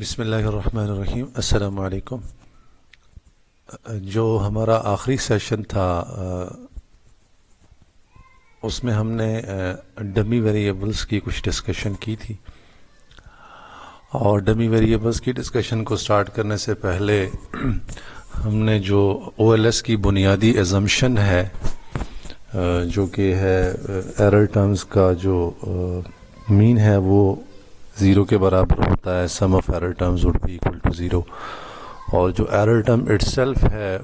بسم اللہ الرحمن الرحیم. السلام علیکم. جو ہمارا آخری سیشن تھا اس میں ہم نے ڈمی ویریبلز کی کچھ ڈسکشن کی تھی، اور ڈمی ویریبلز کی ڈسکشن کو سٹارٹ کرنے سے پہلے ہم نے جو او ایل ایس کی بنیادی ایزمپشن ہے جو کہ ہے ایرر ٹرمز کا جو مین ہے وہ 0 کے برابر ہوتا ہے. Sum of error terms would be equal to 0، اور جو ایرر ٹرم اٹ سیلف ہے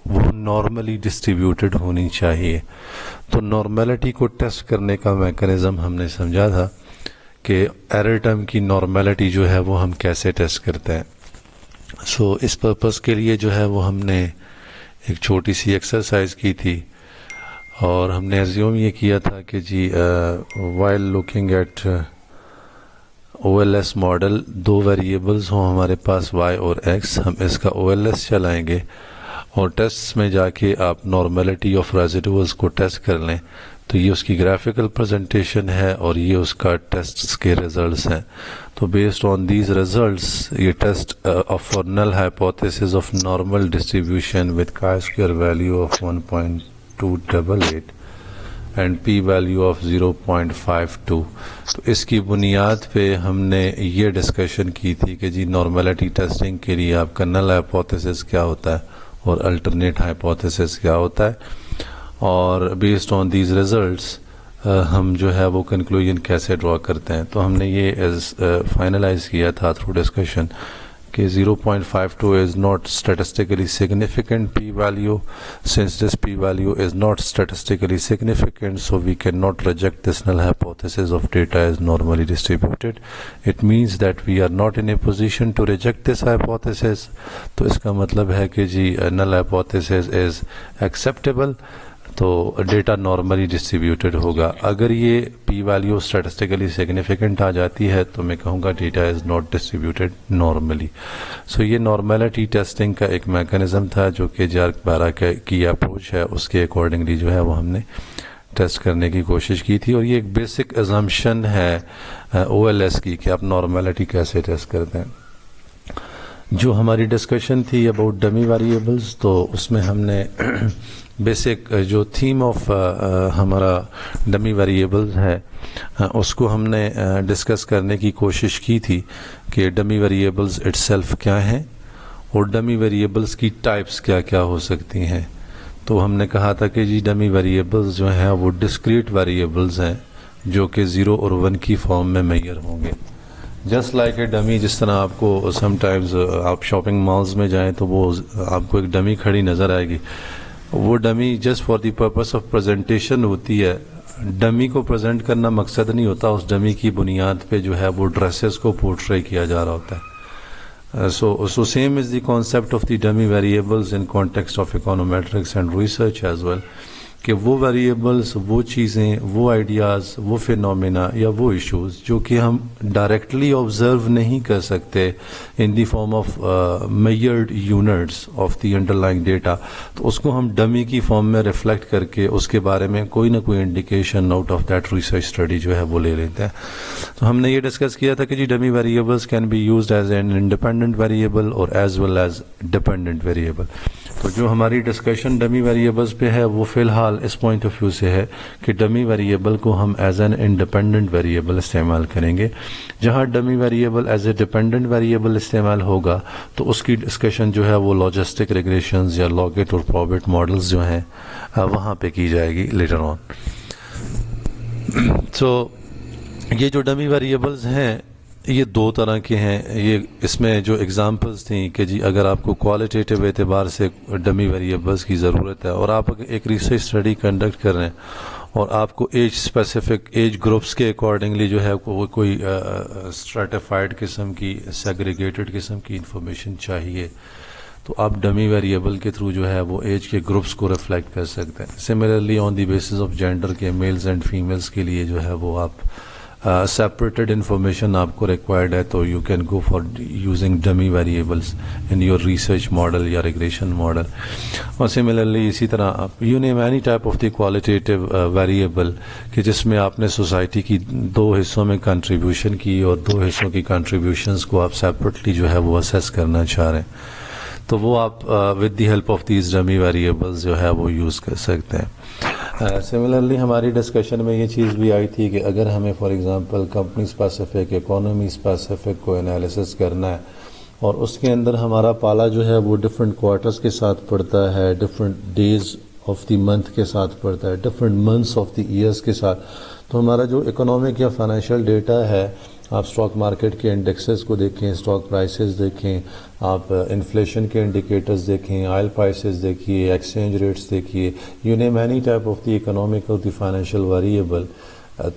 وہ نارملی ڈسٹریبیوٹیڈ ہونی چاہیے. تو نارملٹی کو ٹیسٹ کرنے کا میکانزم ہم نے سمجھا تھا کہ ایرر ٹرم کی نارملٹی جو ہے وہ ہم کیسے ٹیسٹ کرتے ہیں. اس پرپس کے لیے جو ہے وہ ہم نے ایک چھوٹی سی ایکسرسائز کی تھی، اور ہم نے ایزیوم یہ کیا تھا کہ جی while looking at O L S model 2 variables ہوں ہمارے پاس y اور x. ہم اس کا او ایل ایس چلائیں گے اور ٹیسٹ میں جا کے آپ نارملٹی آف ریزیڈوز کو ٹیسٹ کر لیں. تو یہ اس کی گرافیکل پریزنٹیشن ہے اور یہ اس کا ٹیسٹ کے ریزلٹس ہیں. تو بیسڈ آن دیز ریزلٹس یہ test of null hypothesis of normal distribution with chi square value of 1.288 and P value of 0.52. تو اس کی بنیاد پہ ہم نے یہ ڈسکشن کی تھی کہ جی نارملٹی ٹیسٹنگ کے لیے آپ کا نل ہائپوتھیسس کیا ہوتا ہے اور الٹرنیٹ ہائپوتھیسس کیا ہوتا ہے، اور بیسڈ آن دیز ریزلٹس ہم جو ہے وہ کنکلوژن کیسے ڈرا کرتے ہیں. تو ہم نے یہ فائنلائز کیا تھا تھرو ڈسکشن کہ 0.52 is not statistically significant p-value. Since this p-value is not statistically significant, so we cannot reject this null hypothesis of data is normally distributed. It means that we are not in a position to reject this hypothesis. تو اس کا مطلب ہے کہ جی null hypothesis is acceptable، تو data normally distributed ہوگا. اگر یہ پی ویلیو اسٹیٹسٹیکلی سگنیفیکنٹ آ جاتی ہے تو میں کہوں گا data is not distributed normally. یہ نارملٹی ٹیسٹنگ کا ایک میکانزم تھا جو کہ جارک بارہ کی اپروچ ہے اس کے اکارڈنگلی جو ہے وہ ہم نے ٹیسٹ کرنے کی کوشش کی تھی. اور یہ ایک بیسک ایزمپشن ہے او ایل ایس کی کہ آپ نارملٹی کیسے ٹیسٹ کرتے ہیں. جو ہماری ڈسکشن تھی اباؤٹ ڈمی ویریبلز، تو اس میں ہم نے بیسک جو تھیم آف ہمارا ڈمی ویریبلز ہے اس کو ہم نے ڈسکس کرنے کی کوشش کی تھی کہ ڈمی ویریبلز اٹ سیلف کیا ہیں اور ڈمی ویریبلز کی ٹائپس کیا کیا ہو سکتی ہیں. تو ہم نے کہا تھا کہ جی ڈمی ویریبلز جو ہیں وہ ڈسکریٹ ویریبلز ہیں جو کہ 0 اور 1 کی فارم میں میئر ہوں گے. جسٹ لائک اے ڈمی، جس طرح آپ کو سم ٹائمز آپ شاپنگ مالز میں جائیں تو وہ آپ کو ایک ڈمی کھڑی نظر آئے گی. وہ dummy just for the purpose of presentation ہوتی ہے. ڈمی کو پریزنٹ کرنا مقصد نہیں ہوتا، اس ڈمی کی بنیاد پہ جو ہے وہ ڈریسز کو پورٹرے کیا جا رہا ہوتا ہے. So same is the concept of the dummy variables in context of econometrics and research as well, کہ وہ ویریبلز، وہ چیزیں، وہ آئیڈیاز، وہ فینومینا یا وہ ایشوز جو کہ ہم ڈائریکٹلی آبزرو نہیں کر سکتے in the form of measured units of the underlying data, تو اس کو ہم ڈمی کی فارم میں ریفلیکٹ کر کے اس کے بارے میں کوئی نہ کوئی indication out of that research study جو ہے وہ لے لیتے ہیں. تو ہم نے یہ ڈسکس کیا تھا کہ جی dummy variables can be used as an independent variable اور as well as dependent variable. تو جو ہماری ڈسکشن ڈمی ویریبلز پہ ہے وہ فی الحال اس پوائنٹ آف ویو سے ہے کہ ڈمی ویریبل کو ہم ایز این انڈیپینڈنٹ ویریبل استعمال کریں گے. جہاں dummy variable as a dependent variable استعمال ہوگا تو اس کی ڈسکشن جو ہے وہ لاجسٹک ریگریشنز یا لاگٹ اور پروبٹ ماڈلز جو ہیں وہاں پہ کی جائے گی لیٹر آن. یہ جو ڈمی ویریبلز ہیں یہ 2 طرح کے ہیں. یہ اس میں جو اگزامپلز تھیں کہ جی اگر آپ کو کوالٹیٹیو اعتبار سے ڈمی ویریبلز کی ضرورت ہے اور آپ ایک ریسرچ اسٹڈی کنڈکٹ کر رہے ہیں اور آپ کو ایج اسپیسیفک ایج گروپس کے اکارڈنگلی جو ہے وہ کوئی اسٹریٹیفائڈ قسم کی سیگریگیٹڈ قسم کی انفارمیشن چاہیے، تو آپ ڈمی ویریبل کے تھرو جو ہے وہ ایج کے گروپس کو ریفلیکٹ کر سکتے ہیں. Similarly on the basis of gender کے میلز اینڈ فیمیلز کے لیے جو ہے وہ آپ separated information آپ کو required ہے تو you can go for using dummy variables in your research model یا regression model. اور similarly اسی طرح you name any type of the qualitative variable کہ جس میں آپ نے سوسائٹی کی 2 حصوں میں کنٹریبیوشن کی اور 2 حصوں کی کنٹریبیوشنز کو آپ سیپریٹلی جو ہے وہ اسیس کرنا چاہ رہے ہیں تو وہ آپ with the help of these dummy variables جو ہے وہ یوز کر سکتے ہیں. سملرلی ہماری ڈسکشن میں یہ چیز بھی آئی تھی کہ اگر ہمیں for example company specific economy specific کو انالیسس کرنا ہے اور اس کے اندر ہمارا پالا جو ہے وہ ڈفرینٹ کوارٹرز کے ساتھ پڑتا ہے, different days of the month کے ساتھ پڑتا ہے, different months of the years کے ساتھ, تو ہمارا جو اکنامک یا فائنینشیل ڈیٹا ہے آپ اسٹاک مارکیٹ کے انڈیکسز کو دیکھیں, اسٹاک پرائسز دیکھیں, آپ انفلیشن کے انڈیکیٹرز دیکھیں, آئل پرائسز دیکھیے, ایکسچینج ریٹس دیکھیے, you name any type of the economic اور دی فائنینشیل ویریبل,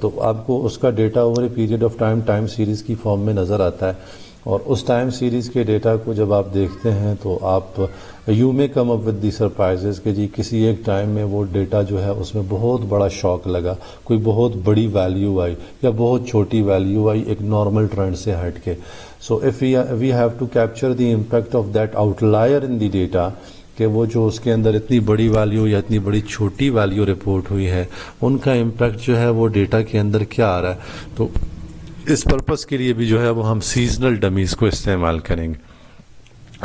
تو آپ کو اس کا data over a period of time series کی فارم میں نظر آتا ہے. اور اس ٹائم سیریز کے ڈیٹا کو جب آپ دیکھتے ہیں تو آپ یو میں کم اپ ود دی سرپرائزز کہ جی کسی ایک ٹائم میں وہ ڈیٹا جو ہے اس میں بہت بڑا شاک لگا, کوئی بہت بڑی ویلیو آئی یا بہت چھوٹی ویلیو آئی ایک نارمل ٹرینڈ سے ہٹ کے. So if we have to capture the impact of that outlier in the data کہ وہ جو اس کے اندر اتنی بڑی ویلیو یا اتنی بڑی چھوٹی ویلیو رپورٹ ہوئی ہے ان کا امپیکٹ جو ہے وہ ڈیٹا کے اندر کیا آ رہا ہے, تو اس پرپس کے لیے بھی جو ہے وہ ہم سیزنل ڈمیز کو استعمال کریں گے.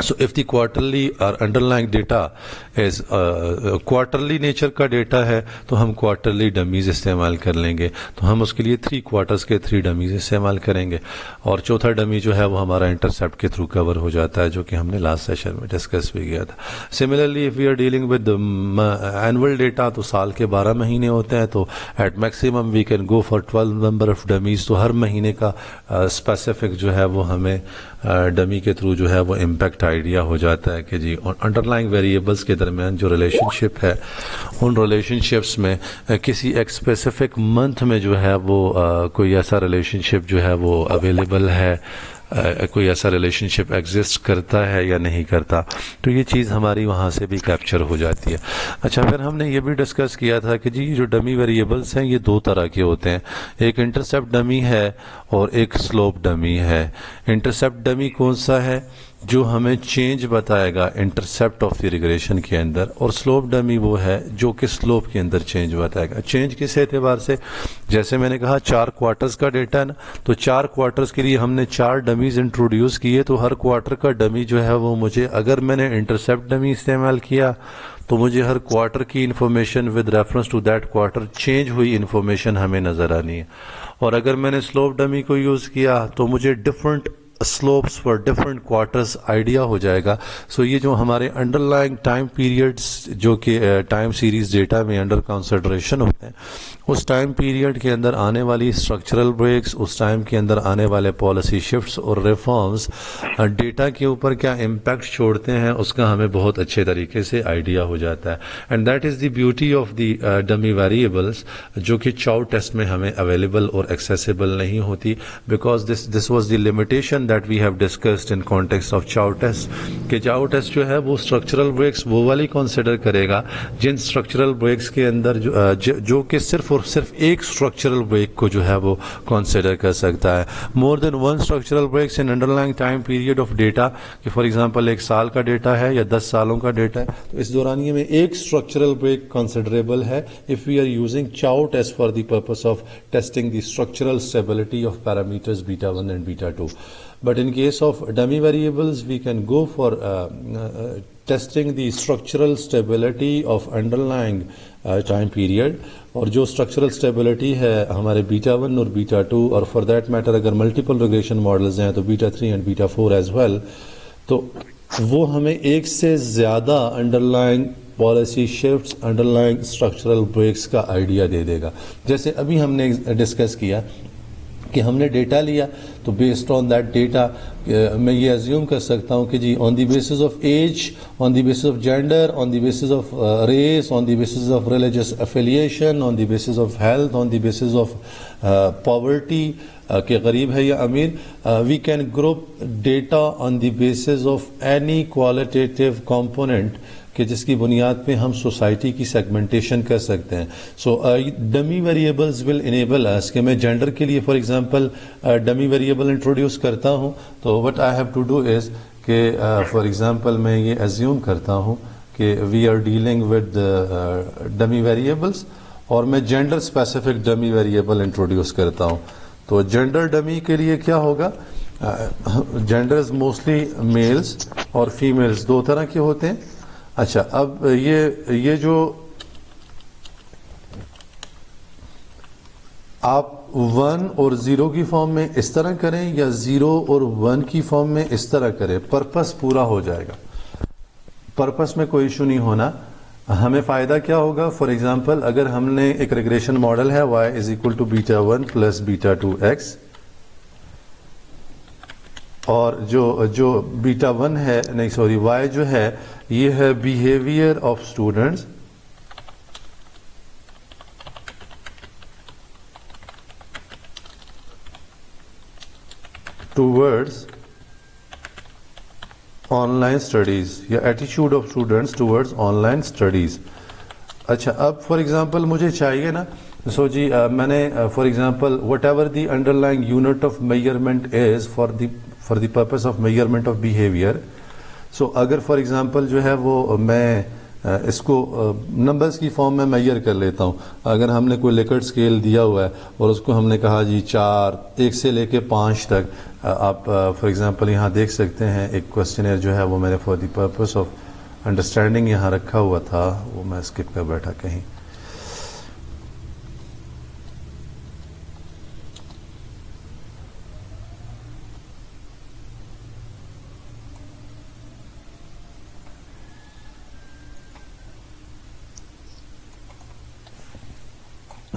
سو اف دی کوارٹرلی اور under lying data as quarterly nature کا ڈیٹا ہے تو ہم کوارٹرلی ڈمیز استعمال کر لیں گے, تو ہم اس کے لیے 3 کوارٹرز کے 3 ڈمیز استعمال کریں گے, اور چوتھا ڈمی جو ہے وہ ہمارا انٹرسیپٹ کے تھرو کور ہو جاتا ہے جو کہ ہم نے لاسٹ سیشن میں ڈسکس بھی کیا تھا. Similarly if we are dealing with annual data تو سال کے 12 مہینے ہوتے ہیں, تو at maximum we can go for 12 number of dummies, تو ہر مہینے کا اسپیسیفک جو ہے وہ ہمیں ڈمی کے تھرو جو ہے وہ امپیکٹ آئیڈیا ہو جاتا ہے کہ جی انڈر لائنگ ویریبلس کے درمیان جو ریلیشن شپ ہے ان ریلیشن شپس میں کسی ایک اسپیسیفک منتھ میں جو ہے وہ کوئی ایسا ریلیشن شپ جو ہے وہ اویلیبل ہے, کوئی ایسا ریلیشن شپ ایگزسٹ کرتا ہے یا نہیں کرتا, تو یہ چیز ہماری وہاں سے بھی کیپچر ہو جاتی ہے. اچھا, پھر ہم نے یہ بھی ڈسکس کیا تھا کہ جی جو ڈمی ویریبلس ہیں یہ 2 طرح کے ہوتے ہیں, ایک انٹرسیپٹ ڈمی ہے اور ایک سلوپ ڈمی ہے. انٹرسیپٹ ڈمی کون سا ہے؟ جو ہمیں چینج بتائے گا انٹرسیپٹ آف دی ریگریشن کے اندر, اور سلوپ ڈمی وہ ہے جو کہ سلوپ کے اندر چینج بتائے گا. چینج کس اعتبار سے؟ جیسے میں نے کہا 4 کوارٹرز کا ڈیٹا ہے نا, تو 4 کوارٹرز کے لیے ہم نے 4 ڈمیز انٹروڈیوس کیے, تو ہر کوارٹر کا ڈمی جو ہے وہ مجھے, اگر میں نے انٹرسیپٹ ڈمی استعمال کیا تو مجھے ہر کوارٹر کی information with reference to that quarter change ہوئی انفارمیشن ہمیں نظر آنی ہے, اور اگر میں نے سلوپ ڈمی کو یوز کیا تو مجھے different slopes for different quarters idea ہو جائے گا. سو یہ جو ہمارے انڈر لائنگ ٹائم پیریڈس جو کہ ٹائم سیریز ڈیٹا میں انڈر کنسیڈریشن ہوتے ہیں, اس ٹائم پیریڈ کے اندر آنے والی اسٹرکچرل بریکس, اس ٹائم کے اندر آنے والے پالیسی شفٹس اور ریفارمز ڈیٹا کے اوپر کیا امپیکٹ چھوڑتے ہیں اس کا ہمیں بہت اچھے طریقے سے آئیڈیا ہو جاتا ہے. And that is the beauty of the dummy variables جو کہ چاؤ ٹیسٹ میں ہمیں اویلیبل اور ایکسیسیبل نہیں ہوتی, because this was the limitation that we have discussed in context of chow test کہ chow test جو ہے وہ structural breaks وہ والی consider کرے گا جن structural breaks کے اندر جو کہ صرف اور صرف ایک structural break کو جو ہے وہ consider کر سکتا ہے. more than one structural breaks in underlying time period of data کہ for example 1 سال کا ڈیٹا ہے یا 10 سالوں کا ڈیٹا ہے, تو اس دورانیے میں ایک structural break considerable ہے if we are using chow test for the purpose of testing the structural stability of parameters beta 1 and beta 2. But in case of dummy variables, we can go for testing the structural stability of underlying time period. اور جو structural stability ہے ہمارے beta 1 اور beta 2, اور for that matter اگر multiple regression models ہیں تو beta 3 and beta 4 as well, تو وہ ہمیں ایک سے زیادہ underlying policy shifts, underlying structural breaks کا آئیڈیا دے دے گا. جیسے ابھی ہم نے ڈسکس کیا کہ ہم نے ڈیٹا لیا تو بیسڈ آن دیٹ ڈیٹا میں یہ ایزیوم کر سکتا ہوں کہ جی on the basis of age, on the basis of gender, on the basis of race, on the basis of religious affiliation, on the basis of health, on the basis of poverty کہ غریب ہے یا امیر, we can group data on the basis of any qualitative component کہ جس کی بنیاد پہ ہم سوسائٹی کی سیگمنٹیشن کر سکتے ہیں. So dummy variables will enable us کہ میں جینڈر کے لیے for example dummy variable introduce کرتا ہوں. تو what I have to do is کہ فار ایگزامپل میں یہ ایزیوم کرتا ہوں کہ we are dealing with dummy variables اور میں gender specific dummy variable introduce کرتا ہوں. تو جینڈر ڈمی کے لیے کیا ہوگا؟ جینڈرز موسٹلی میلز اور فیمیلز دو طرح کے ہوتے ہیں. اچھا اب یہ جو آپ 1 اور 0 کی فارم میں اس طرح کریں یا 0 اور 1 کی فارم میں اس طرح کریں، پرپس پورا ہو جائے گا. پرپس میں کوئی ایشو نہیں ہونا. ہمیں فائدہ کیا ہوگا؟ فار ایگزامپل اگر ہم نے ایک ریگریشن ماڈل ہے y is equal to β1 plus β2x اور جو β1 ہے نہیں سوری y جو ہے یہ ہے behaviour of students towards online studies یا ایٹیچیوڈ of students towards online studies. اچھا اب فار ایگزامپل مجھے چاہیے نا سو جی میں نے for example whatever the underlying unit of measurement is for the purpose of measurement of behaviour. So اگر فار ایگزامپل جو ہے وہ میں اس کو نمبرز کی فارم میں میئر کر لیتا ہوں. اگر ہم نے کوئی لیکرٹ اسکیل دیا ہوا ہے اور اس کو ہم نے کہا جی 4 1 سے لے کے 5 تک آپ فار ایگزامپل یہاں دیکھ سکتے ہیں ایک کوشچنر جو ہے وہ میں نے for the purpose of understanding یہاں رکھا ہوا تھا، وہ میں اسکپ کر بیٹھا کہیں.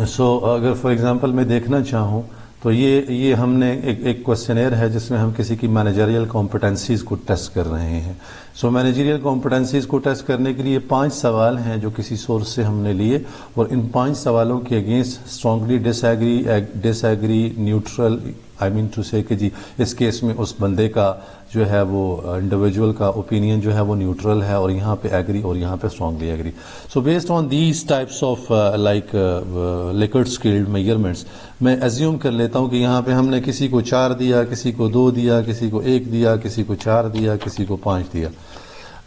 سو اگر فار ایگزامپل میں دیکھنا چاہوں تو یہ ہم نے ایک کوشچنر ہے جس میں ہم کسی کی مینیجریل کمپٹنسیز کو ٹیسٹ کر رہے ہیں. سو مینیجریل کمپٹنسیز کو ٹیسٹ کرنے کے لیے 5 سوال ہیں جو کسی سورس سے ہم نے لیے اور ان 5 سوالوں کے against strongly disagree neutral I mean to say کہ جی اس کیس میں اس بندے کا جو ہے وہ انڈیویجول کا اوپینین جو ہے وہ نیوٹرل ہے اور یہاں پہ ایگری اور یہاں پہ strongly agree. So based on these types of like Likert scaled measurements میں ایزیوم کر لیتا ہوں کہ یہاں پہ ہم نے کسی کو 4 دیا، کسی کو 2 دیا، کسی کو 1 دیا، کسی کو 4 دیا، کسی کو 5 دیا.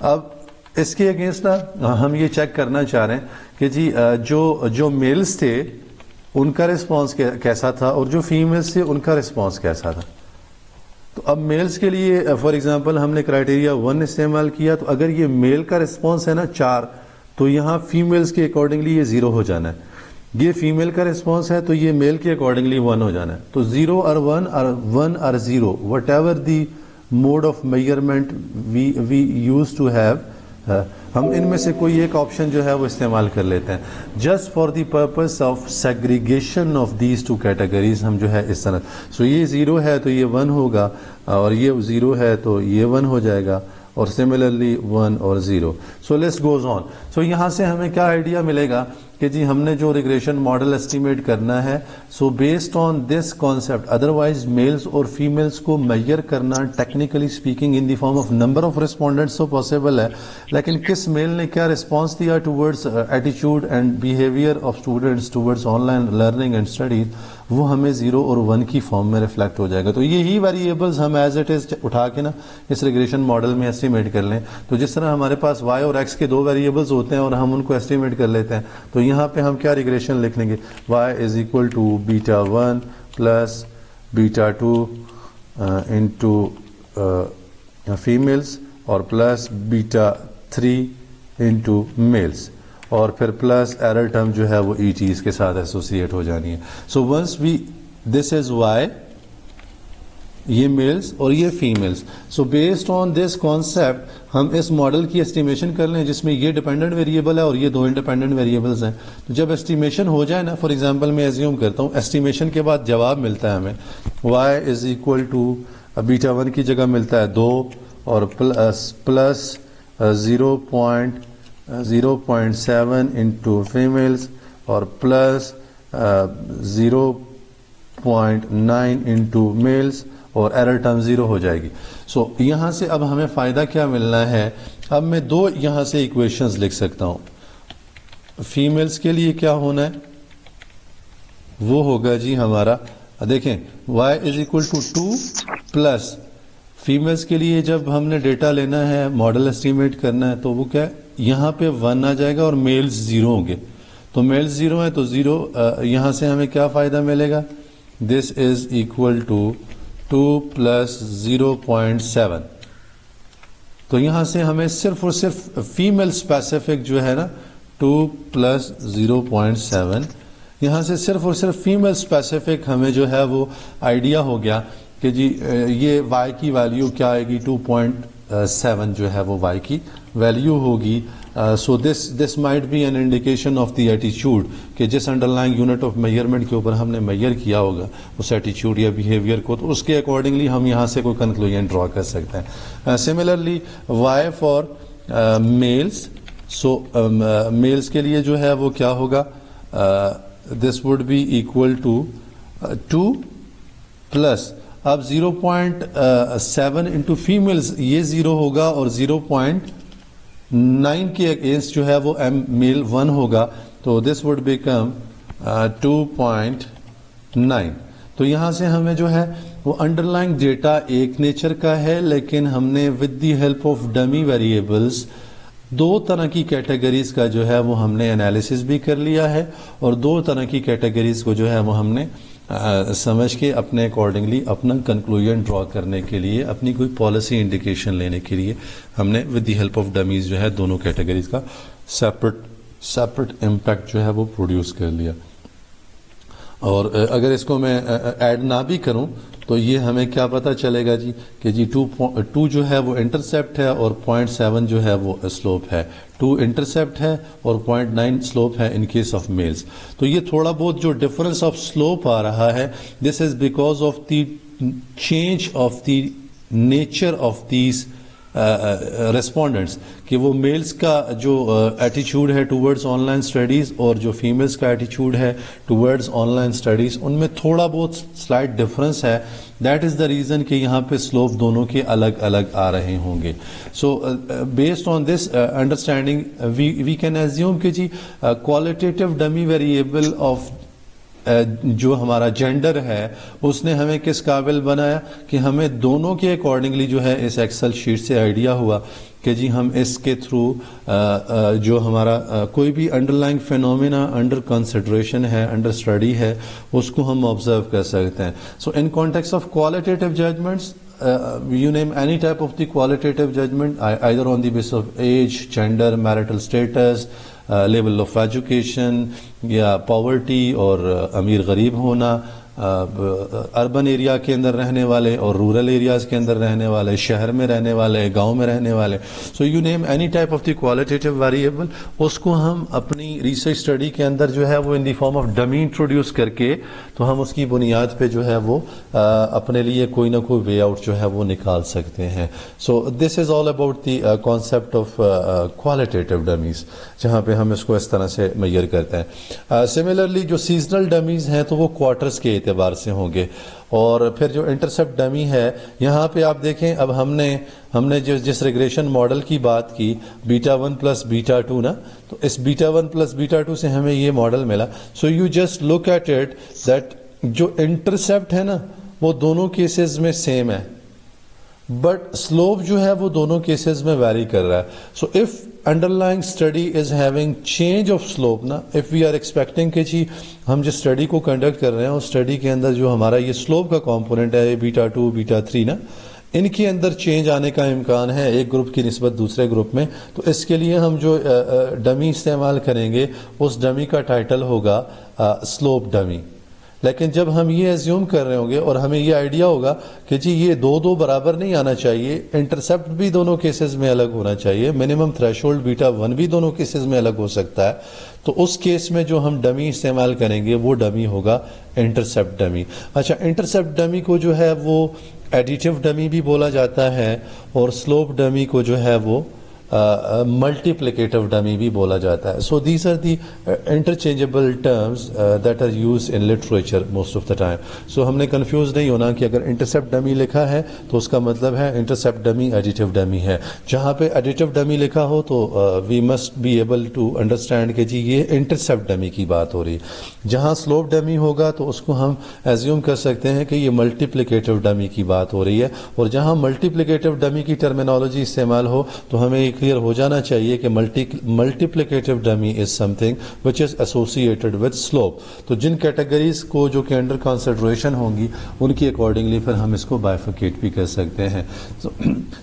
اب اس کے اگینسٹ نا ہم یہ چیک کرنا چاہ رہے ہیں کہ جی جو میلز تھے ان کا رسپانس کیسا تھا اور جو فیمیلز تھے ان کا رسپانس کیسا تھا. تو اب میلز کے لیے فار ایگزامپل ہم نے کرائٹیریا 1 استعمال کیا، تو اگر یہ میل کا رسپانس ہے نا 4 تو یہاں فیمیلز کے اکارڈنگلی یہ 0 ہو جانا ہے. یہ فیمیل کا رسپانس ہے تو یہ میل کے اکارڈنگلی 1 ہو جانا ہے. تو 0 اور 1 اور 0 whatever the mode of measurement we use to have, ہم ان میں سے کوئی ایک آپشن جو ہے وہ استعمال کر لیتے ہیں just for the purpose of segregation of these 2 categories. ہم جو ہے اس طرح سو یہ 0 ہے تو یہ 1 ہوگا اور یہ 0 ہے تو یہ 1 ہو جائے گا اور سملرلی 1 اور 0. So let's goes on. سو یہاں سے ہمیں کیا آئیڈیا ملے گا کہ جی ہم نے جو ریگریشن ماڈل اسٹیمیٹ کرنا ہے so based on this concept otherwise males اور فیمیلز کو میئر کرنا technically speaking in the form of number of respondents تو پاسبل ہے، لیکن کس میل نے کیا رسپانس دیا ٹورڈز ایٹیچیوڈ and behaviour of students towards online learning and studies وہ ہمیں 0 اور 1 کی فارم میں ریفلیکٹ ہو جائے گا. تو یہی ویریبلز ہم ایز اٹ از اٹھا کے نا اس ریگریشن ماڈل میں اسٹیمیٹ کر لیں. تو جس طرح ہمارے پاس y اور x کے 2 ویریبلز ہوتے ہیں اور ہم ان کو اسٹیمیٹ کر لیتے ہیں تو یہاں پہ ہم کیا ریگریشن لکھ لیں گے y is equal to β1 plus β2 into females اور پلس β3 انٹو میلز اور پھر پلس ایرر ٹرم جو ہے وہ ای ٹیز کے ساتھ ایسوسیٹ ہو جانی ہے. So once we this is Y یہ میلز اور یہ females. So based on this concept ہم اس ماڈل کی اسٹیمیشن کر لیں جس میں یہ ڈیپینڈنٹ ویریبل ہے اور یہ 2 انڈیپینڈنٹ ویریبلز ہیں. تو جب اسٹیمیشن ہو جائے نا فار ایگزامپل میں ایزیوم کرتا ہوں اسٹیمیشن کے بعد جواب ملتا ہے ہمیں y از اکول ٹو β1 کی جگہ ملتا ہے 2 اور پلس 0.7 انٹو فیمیلز اور پلس 0.9 انٹو میلز اور ایرر ٹرم 0 ہو جائے گی. سو یہاں سے اب ہمیں فائدہ کیا ملنا ہے؟ اب میں 2 یہاں سے ایکویشنز لکھ سکتا ہوں. فیمیلز کے لیے کیا ہونا ہے؟ وہ ہوگا جی ہمارا، دیکھیں y = 2 پلس فیمیلز کے لیے جب ہم نے ڈیٹا لینا ہے، ماڈل اسٹیمیٹ کرنا ہے، تو وہ کیا ہے، یہاں پہ 1 آ جائے گا اور میلز 0 ہوں گے. تو میلز 0 ہیں تو 0 یہاں سے ہمیں کیا فائدہ ملے گا؟ دس از اکول ٹو 2 پلس 0.7. تو یہاں سے ہمیں صرف اور صرف فیمیل اسپیسیفک جو ہے نا 2 پلس 0.7، یہاں سے صرف اور صرف فیمیل اسپیسیفک ہمیں جو ہے وہ آئیڈیا ہو گیا کہ جی یہ y کی ویلیو کیا آئے گی، 2.7 جو ہے وہ y کی ویلیو ہوگی. So this might be an indication of the ایٹیچیوڈ کہ جس underlying unit of measurement کے اوپر ہم نے میئر کیا ہوگا اس ایٹیچیوڈ یا بیہیویئر کو، تو اس کے اکارڈنگلی ہم یہاں سے کوئی کنکلوژن ڈرا کر سکتے ہیں. Similarly y for males, so males کے لیے جو ہے وہ کیا ہوگا، this would be equal to 2 plus اب 0.7 انٹو فیمیلز یہ 0 ہوگا اور 0.9 کے اگینسٹ جو ہے وہ میل 1 ہوگا، تو دس وڈ بیکم 2.9. تو یہاں سے ہمیں جو ہے وہ انڈر لائن ڈیٹا ایک نیچر کا ہے، لیکن ہم نے with the help of dummy variables 2 طرح کی کیٹیگریز کا جو ہے وہ ہم نے انالیسس بھی کر لیا ہے، اور 2 طرح کی کیٹیگریز کو جو ہے وہ ہم نے سمجھ کے اپنے اکارڈنگلی اپنا کنکلوژن ڈرا کرنے کے لیے، اپنی کوئی پالیسی انڈیکیشن لینے کے لیے ہم نے ود دی ہیلپ آف ڈمیز جو ہے دونوں کیٹیگریز کا سیپریٹ امپیکٹ جو ہے وہ پروڈیوس کر لیا. اور اگر اس کو میں ایڈ نہ بھی کروں تو یہ ہمیں کیا پتہ چلے گا جی کہ جی 2 جو ہے وہ انٹرسیپٹ ہے اور 0.7 جو ہے وہ سلوپ ہے. 2 انٹرسیپٹ ہے اور 0.9 سلوپ ہے ان کیس آف میلز. تو یہ تھوڑا بہت جو ڈفرنس آف سلوپ آ رہا ہے، this is because of the change of the nature of these respondents, کہ وہ میلز کا جو ایٹیچیوڈ ہے ٹورڈز آن لائن اسٹڈیز اور جو فیمیلز کا ایٹیچیوڈ ہے ٹورڈز آن لائن اسٹڈیز، ان میں تھوڑا بہت سلائٹ ڈفرنس ہے. دیٹ از دا ریزن کہ یہاں پہ سلوپ دونوں کے الگ الگ آ رہے ہوں گے. So based on this understanding we can assume کہ جی کوالٹیٹیو ڈمی ویریبل آف جو ہمارا جینڈر ہے اس نے ہمیں کس قابل بنایا کہ ہمیں دونوں کے اکارڈنگلی جو ہے اس ایکسل شیٹ سے آئیڈیا ہوا کہ جی ہم اس کے تھرو جو ہمارا کوئی بھی underlying phenomena under consideration ہے، انڈر اسٹڈی ہے، اس کو ہم آبزرو کر سکتے ہیں. So in context of qualitative judgments you name any type of the qualitative judgment either on the basis of age, gender, marital status, level of education یا poverty اور امیر غریب ہونا، اربن ایریا کے اندر رہنے والے اور رورل ایریاز کے اندر رہنے والے، شہر میں رہنے والے، گاؤں میں رہنے والے. So you name any type of the qualitative variable, اس کو ہم اپنی ریسرچ اسٹڈی کے اندر جو ہے وہ ان the form of dummy introduce کر کے تو ہم اس کی بنیاد پہ جو ہے وہ اپنے لیے کوئی نہ کوئی وے آؤٹ جو ہے وہ نکال سکتے ہیں. So this is all about the concept of qualitative dummies, جہاں پہ ہم اس کو اس طرح سے میئر کرتے ہیں. سملرلی جو سیزنل ڈمیز ہیں تو وہ کوارٹرز کے اعتبار سے ہوں گے. اور پھر جو انٹرسیپٹ ڈمی ہے، یہاں پہ آپ دیکھیں اب ہم نے جس ریگریشن ماڈل کی بات کی β1 + β2 نا، تو اس β1 + β2 سے ہمیں یہ ماڈل ملا. So you just look at it that جو انٹرسیپٹ ہے نا وہ دونوں کیسز میں سیم ہے، بٹ سلوپ جو ہے وہ دونوں کیسز میں ویری کر رہا ہے. So if underlying study is having change of slope نا، if we are expecting کہ جی ہم جس اسٹڈی کو کنڈکٹ کر رہے ہیں اس اسٹڈی کے اندر جو ہمارا یہ سلوپ کا کمپوننٹ ہے β2 β3 نا، ان کے اندر چینج آنے کا امکان ہے ایک گروپ کی نسبت دوسرے گروپ میں، تو اس کے لیے ہم جو ڈمی استعمال کریں گے اس ڈمی کا ٹائٹل ہوگا سلوپ ڈمی. لیکن جب ہم یہ ایزیوم کر رہے ہوں گے اور ہمیں یہ آئیڈیا ہوگا کہ جی یہ دو برابر نہیں آنا چاہیے، انٹرسیپٹ بھی دونوں کیسز میں الگ ہونا چاہیے، منیمم تھریشولڈ β1 بھی دونوں کیسز میں الگ ہو سکتا ہے، تو اس کیس میں جو ہم ڈمی استعمال کریں گے وہ ڈمی ہوگا انٹرسیپٹ ڈمی. اچھا، انٹرسیپٹ ڈمی کو جو ہے وہ ایڈیٹیو ڈمی بھی بولا جاتا ہے اور سلوپ ڈمی کو جو ہے وہ ملٹیپلیکیٹو ڈمی بھی بولا جاتا ہے. So these are the interchangeable terms that are use in literature most of the time. So ہم نے کنفیوز نہیں ہونا کہ اگر انٹرسیپٹ ڈمی لکھا ہے تو اس کا مطلب ہے انٹرسیپٹ ڈمی ایڈیٹو ڈمی ہے. جہاں پہ ایڈیٹو ڈمی لکھا ہو تو we must be able to understand کہ جی یہ انٹرسیپٹ ڈمی کی بات ہو رہی ہے. جہاں سلوپ ڈمی ہوگا تو اس کو ہم ایزیوم کر سکتے ہیں کہ یہ ملٹیپلیکیٹو ڈمی کی بات ہو رہی ہے. اور جہاں ملٹیپلیکیٹو ڈمی کی ٹرمینالوجی استعمال ہو تو ہمیں یہ کلیئر ہو جانا چاہیے کہ multiplicative dummy is some thing which is associated with slope. تو جن کیٹیگریز کو جو کہ انڈر کنسیڈریشن ہوں گی ان کی اکارڈنگلی پھر ہم اس کو بائیفیکیٹ بھی کر سکتے ہیں.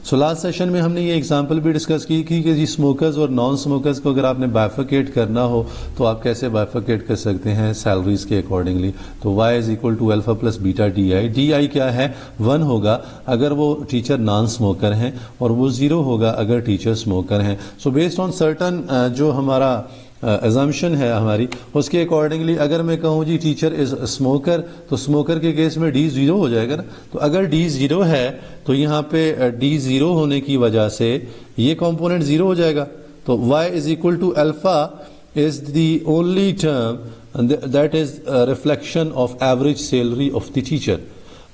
سو لاسٹ سیشن میں ہم نے یہ ایگزامپل بھی ڈسکس کی کہ جی اسموکرز اور نان اسموکرز کو اگر آپ نے بائیفیکیٹ کرنا ہو تو آپ کیسے بائیفیکیٹ کر سکتے ہیں سیلریز کے اکارڈنگلی. تو Y is equal to alpha plus beta D I. D I کیا ہے؟ 1 ہوگا اگر وہ ٹیچر نان اسموکر ہیں اور وہ 0 ہوگا اگر ٹیچر اسموکر ہیں. سو بیسڈ آن سرٹن جو ہمارا ایزمپشن ہے ہماری اس کے اکارڈنگلی اگر میں کہوں جی ٹیچر از اسموکر تو اسموکر کے کیس میں ڈی 0 ہو جائے گا نا. تو اگر ڈی 0 ہے تو یہاں پہ ڈی 0 ہونے کی وجہ سے یہ کمپوننٹ 0 ہو جائے گا. تو Y is equal to alpha is the only term that is a reflection of average salary of the teacher.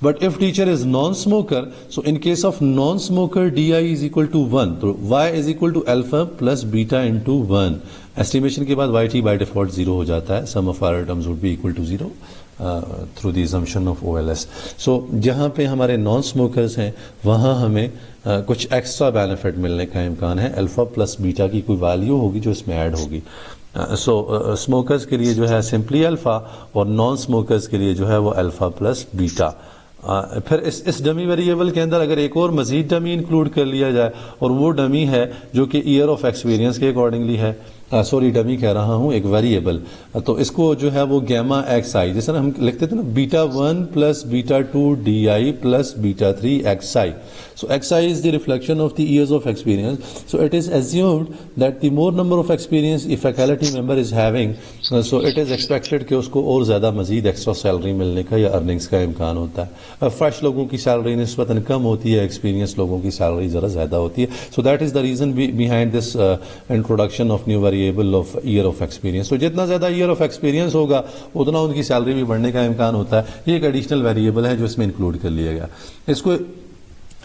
But if teacher is non-smoker, so in case of non-smoker, DI is equal to 1. So Y is equal to alpha plus beta into 1. Estimation کے بعد YT by default 0 ہو جاتا ہے. Sum of our terms would be equal to 0 through the assumption of OLS. So جہاں پہ ہمارے non-smokers ہیں وہاں ہمیں کچھ ایکسٹرا بینیفٹ ملنے کا امکان ہے. الفا پلس بیٹا کی کوئی ویلیو ہوگی جو اس میں ایڈ ہوگی. سو اسموکرز کے لیے جو ہے سمپلی الفا اور نان اسموکرز کے لیے جو ہے وہ الفا پلس بیٹا. پھر اس ڈمی ویریبل کے اندر اگر ایک اور مزید ڈمی انکلوڈ کر لیا جائے اور وہ ڈمی ہے جو کہ ایئر آف ایکسپیرینس کے اکارڈنگلی ہے. سوری ڈمی کہہ رہا ہوں ایک ویریبل. تو اس کو جو ہے وہ گیما ایکس آئی جیسے ہم لکھتے تھے نا بیٹا 1 plus beta 2 D I plus beta 3 x I. So xi is the reflection of the years of experience. So it is assumed that the more number of experience a faculty member is having, so it is expected کہ اس کو اور زیادہ مزید extra salary ملنے کا یا earnings کا امکان ہوتا ہے. فریش لوگوں کی سیلری نسبتاً کم ہوتی ہے, ایکسپیرینس لوگوں کی سیلری ذرا زیادہ ہوتی ہے. So that is the reason behind this introduction of new variable of year of experience. So جتنا زیادہ year of experience ہوگا اتنا ان کی سیلری بھی بڑھنے کا امکان ہوتا ہے. یہ ایک ایڈیشنل ویریبل ہے جو اس میں انکلوڈ کر لیا گیا. اس کو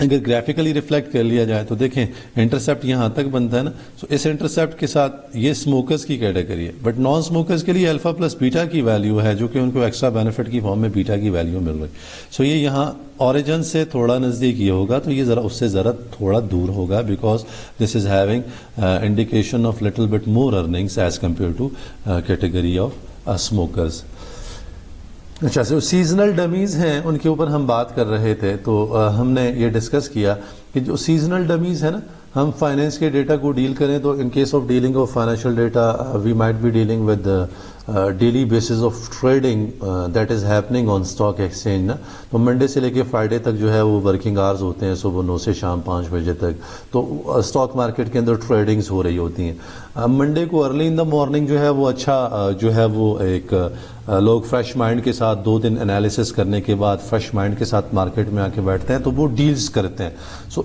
اگر گرافیکلی ریفلیکٹ کر لیا جائے تو دیکھیں انٹرسیپٹ یہاں تک بنتا ہے نا. سو اس انٹرسیپٹ کے ساتھ یہ اسموکرز کی کیٹیگری ہے, بٹ نان اسموکرز کے لیے الفا پلس بیٹا کی ویلیو ہے جو کہ ان کو ایکسٹرا بینیفٹ کی فارم میں بیٹا کی ویلیو مل رہی. سو یہ یہاں اوریجن سے تھوڑا نزدیک یہ ہوگا تو یہ ذرا اس سے ذرا تھوڑا دور ہوگا because this is having indication of little bit more earnings as compare to category of smokers. اچھا سو سیزنل ڈمیز ہیں ان کے اوپر ہم بات کر رہے تھے. تو ہم نے یہ ڈسکس کیا کہ جو سیزنل ڈمیز ہے نا, ہم فائنینس کے ڈیٹا کو ڈیل کریں تو in case of dealing of financial data we might be dealing with daily basis of trading that is happening on stock exchange نا. تو منڈے سے لے کے فرائیڈے تک جو ہے وہ ورکنگ آورز ہوتے ہیں, صبح 9 سے شام 5 بجے تک. تو اسٹاک مارکیٹ کے اندر ٹریڈنگز ہو رہی ہوتی ہیں. منڈے کو ارلی ان دا مارننگ جو ہے وہ اچھا جو ہے وہ ایک لوگ فریش مائنڈ کے ساتھ 2 دن انالیسس کرنے کے بعد فریش مائنڈ کے ساتھ مارکیٹ میں آ کے بیٹھتے ہیں تو وہ ڈیلز کرتے ہیں. سو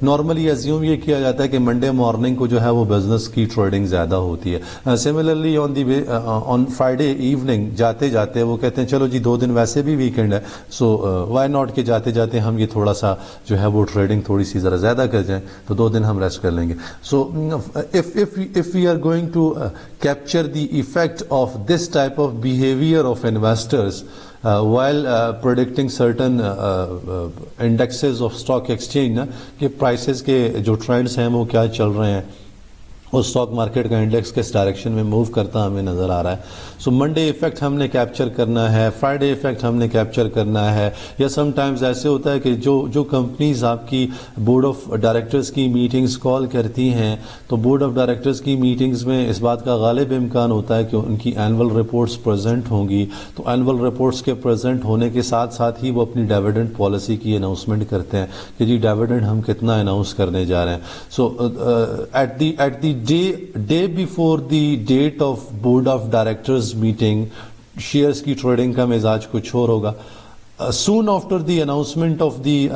نارملی ایزیوم یہ کیا جاتا ہے کہ منڈے مارننگ کو جو ہے وہ بزنس کی ٹریڈنگ زیادہ ہوتی ہے. سملرلی آن فرائیڈے ایوننگ جاتے جاتے وہ کہتے ہیں چلو جی 2 دن ویسے بھی ویکینڈ ہے, سو وائی ناٹ کہ جاتے جاتے ہم یہ تھوڑا سا جو ہے وہ ٹریڈنگ تھوڑی سی ذرا زیادہ کر جائیں تو 2 دن ہم ریسٹ کر لیں گے. سو if we are going to capture the effect of this type of behavior of investors while predicting certain indexes of stock exchange نا کہ prices کے جو trends ہیں وہ کیا چل رہے ہیں اور اسٹاک مارکیٹ کا انڈیکس کس ڈائریکشن میں موو کرتا ہمیں نظر آ رہا ہے. سو منڈے ایفیکٹ ہم نے کیپچر کرنا ہے, فرائیڈے ایفیکٹ ہم نے کیپچر کرنا ہے, یا سم ٹائمز ایسے ہوتا ہے کہ جو کمپنیز آپ کی بورڈ آف ڈائریکٹرز کی میٹنگز کال کرتی ہیں تو بورڈ آف ڈائریکٹرز کی میٹنگز میں اس بات کا غالب امکان ہوتا ہے کہ ان کی اینول رپورٹس پریزنٹ ہوں گی. تو اینول رپورٹس کے پریزنٹ ہونے کے ساتھ ساتھ ہی وہ اپنی ڈیویڈنڈ پالیسی کی اناؤنسمنٹ کرتے ہیں کہ جی ڈیویڈنڈ ہم کتنا اناؤنس کرنے جا رہے ہیں. So at the day before the date of board of directors meeting shares کی ٹریڈنگ کا مزاج کچھ اور ہوگا. soon after the announcement of the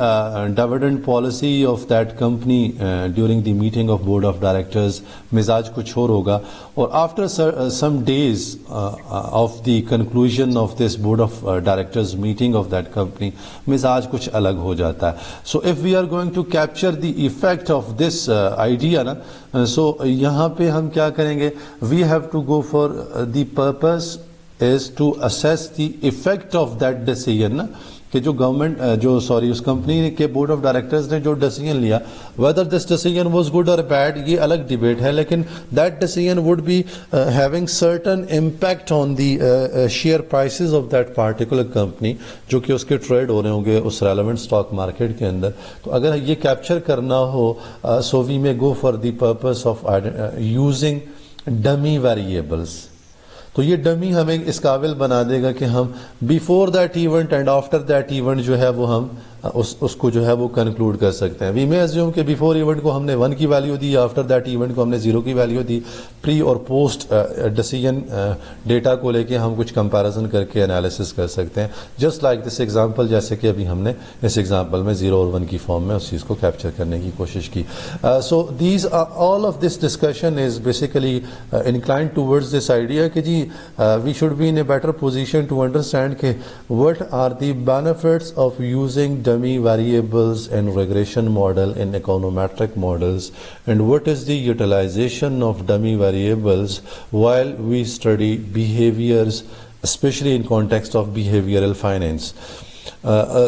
dividend policy of that company during the meeting of board of directors, mizaj kuch aur hoga, or after some days of the conclusion of this board of directors meeting of that company, mizaj kuch alag ho jata hai. So if we are going to capture the effect of this idea na, so yahan pe hum kya karenge, we have to go for the purpose is to assess the effect of that decision na, کہ جو government اس company کے board of directors نے جو decision لیا, whether this decision was good or bad, یہ الگ debate ہے, لیکن that decision would be having certain impact on the share prices of that particular company جو کہ اس کے ٹریڈ ہو رہے ہوں گے اس ریلیونٹ اسٹاک مارکیٹ کے اندر. تو اگر یہ کیپچر کرنا ہو, so we may go for the purpose of using dummy variables. تو یہ ڈمی ہمیں اس قابل بنا دے گا کہ ہم before that event and after that event جو ہے وہ ہم اس کو جو ہے وہ کنکلوڈ کر سکتے ہیں. وی میں ایزیوم کہ بیفور ایونٹ کو ہم نے 1 کی value the, after that event کو ہم نے 0 کی ویلیو دی. پری اور پوسٹ ڈیسیجن ڈیٹا کو لے کے ہم کچھ کمپیریزن کر کے انالیسس کر سکتے ہیں, جسٹ لائک دس ایگزامپل, جیسے کہ ابھی ہم نے اس ایگزامپل میں 0 اور 1 کی فارم میں اس چیز کو کیپچر کرنے کی کوشش کی. So these all of this discussion is basically inclined towards this idea کہ جی we should be in a better position to understand کہ what are the benefits of using dummy variables in regression model in econometric models, and what is the utilization of dummy variables while we study behaviors, especially in context of behavioral finance.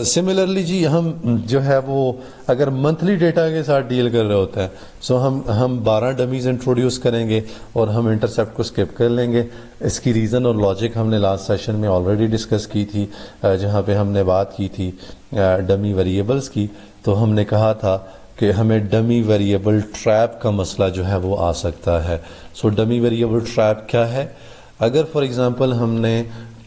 Similarly جی ہم جو ہے وہ اگر monthly data کے ساتھ deal کر رہے ہوتے ہیں, سو ہم 12 ڈمیز انٹروڈیوس کریں گے اور ہم انٹرسیپٹ کو اسکپ کر لیں گے. اس کی ریزن اور لاجک ہم نے لاسٹ سیشن میں آلریڈی ڈسکس کی تھی, جہاں پہ ہم نے بات کی تھی ڈمی ویریبلس کی. تو ہم نے کہا تھا کہ ہمیں ڈمی ویریبل ٹریپ کا مسئلہ جو ہے وہ آ سکتا ہے. سو ڈمی ویریبل ٹریپ کیا ہے؟ اگر فار ایگزامپل ہم نے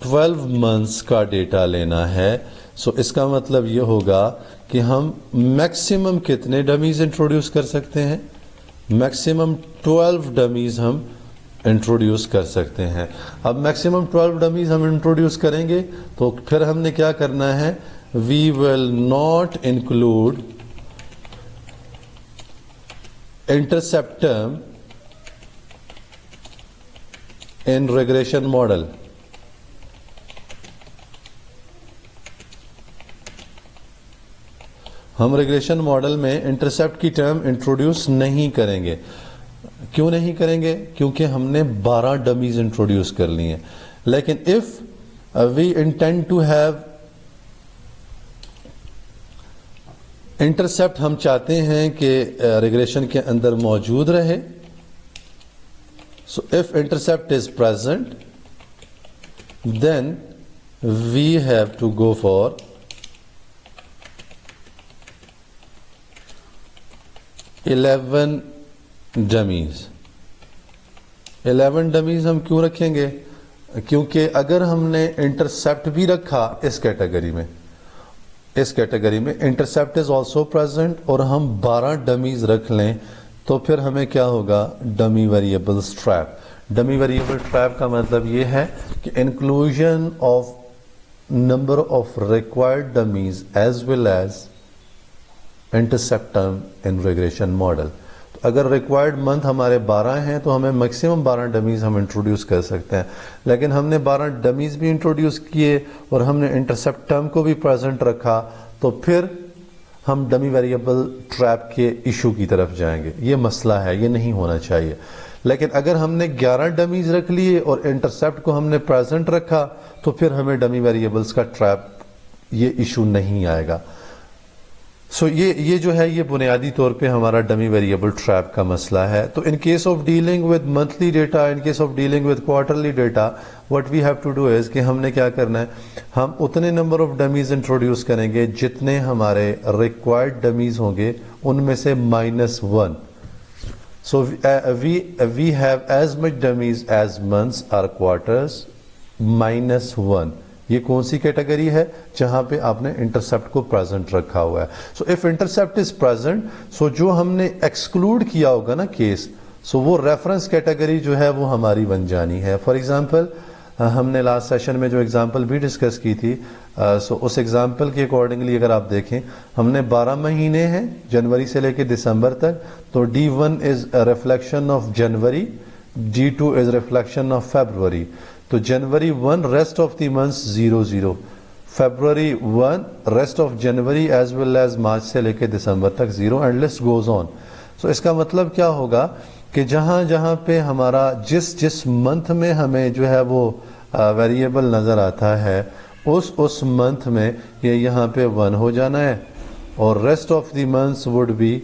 12 منتھس کا ڈیٹا لینا ہے, سو اس کا مطلب یہ ہوگا کہ ہم میکسیمم کتنے ڈمیز انٹروڈیوس کر سکتے ہیں؟ میکسیمم 12 ڈمیز ہم انٹروڈیوس کر سکتے ہیں. اب میکسیمم 12 ڈمیز ہم انٹروڈیوس کریں گے تو پھر ہم نے کیا کرنا ہے, we will not include intercept term in regression model. ہم ریگریشن ماڈل میں انٹرسیپٹ کی ٹرم انٹروڈیوس نہیں کریں گے. کیوں نہیں کریں گے؟ کیونکہ ہم نے 12 ڈمیز انٹروڈیوس کر لی ہیں. لیکن if we intend to have intercept, ہم چاہتے ہیں کہ ریگریشن کے اندر موجود رہے, so if intercept is present then we have to go for eleven dummies. 11 dummies ہم کیوں رکھیں گے؟ کیونکہ اگر ہم نے انٹرسیپٹ بھی رکھا اس کیٹیگری میں انٹرسیپٹ از آلسو پریزنٹ اور ہم 12 ڈمیز رکھ لیں تو پھر ہمیں کیا ہوگا؟ Dummy variables trap. Dummy variable trap کا مطلب یہ ہے کہ inclusion of number of required dummies as well as intercept term in regression model. تو اگر ریکوائرڈ منتھ ہمارے 12 ہیں تو ہمیں میکسیمم 12 ڈمیز ہم انٹروڈیوس کر سکتے ہیں. لیکن ہم نے 12 ڈمیز بھی انٹروڈیوس کیے اور ہم نے انٹرسیپٹ ٹرم کو بھی پریزنٹ رکھا, تو پھر ہم ڈمی ویریبل ٹریپ کے ایشو کی طرف جائیں گے. یہ مسئلہ ہے, یہ نہیں ہونا چاہیے. لیکن اگر ہم نے 11 ڈمیز رکھ لیے اور انٹرسیپٹ کو ہم نے پریزنٹ رکھا تو پھر ہمیں ڈمی ویریبلس کا ٹریپ یہ ایشو نہیں آئے گا. سو یہ جو ہے یہ بنیادی طور پہ ہمارا ڈمی ویریبل ٹریپ کا مسئلہ ہے. تو in case of dealing with monthly data, in case of dealing with quarterly data, what we have to do is کہ ہم نے کیا کرنا ہے, ہم اتنے نمبر آف ڈمیز انٹروڈیوس کریں گے جتنے ہمارے ریکوائرڈ ڈمیز ہوں گے ان میں سے -1. So we have as much dummies as months اور کوارٹرز -1. یہ کون سی کیٹیگری ہے؟ جہاں پہ آپ نے انٹرسیپٹ کو پریزنٹ رکھا ہوا ہے. So if intercept is present, so جو ہم نے ایکسکلوڈ کیا ہوگا نا کیس, سو وہ ریفرنس کیٹیگری جو ہے وہ ہماری بن جانی ہے. فار ایگزامپل ہم نے لاسٹ سیشن میں جو ایگزامپل بھی ڈسکس کی تھی سو اس ایگزامپل کے اکارڈنگلی اگر آپ دیکھیں ہم نے 12 مہینے ہیں جنوری سے لے کے دسمبر تک, تو D1 is reflection of January, D2 is reflection of February. تو January 1 rest of the months 0 February 1 rest of January as well as March سے لے کے دسمبر تک 0 and list goes on. So اس کا مطلب کیا ہوگا کہ جہاں جہاں پہ ہمارا جس منتھ میں ہمیں جو ہے وہ ویریبل نظر آتا ہے اس منتھ میں یہ یہاں پہ 1 ہو جانا ہے اور rest of the months would be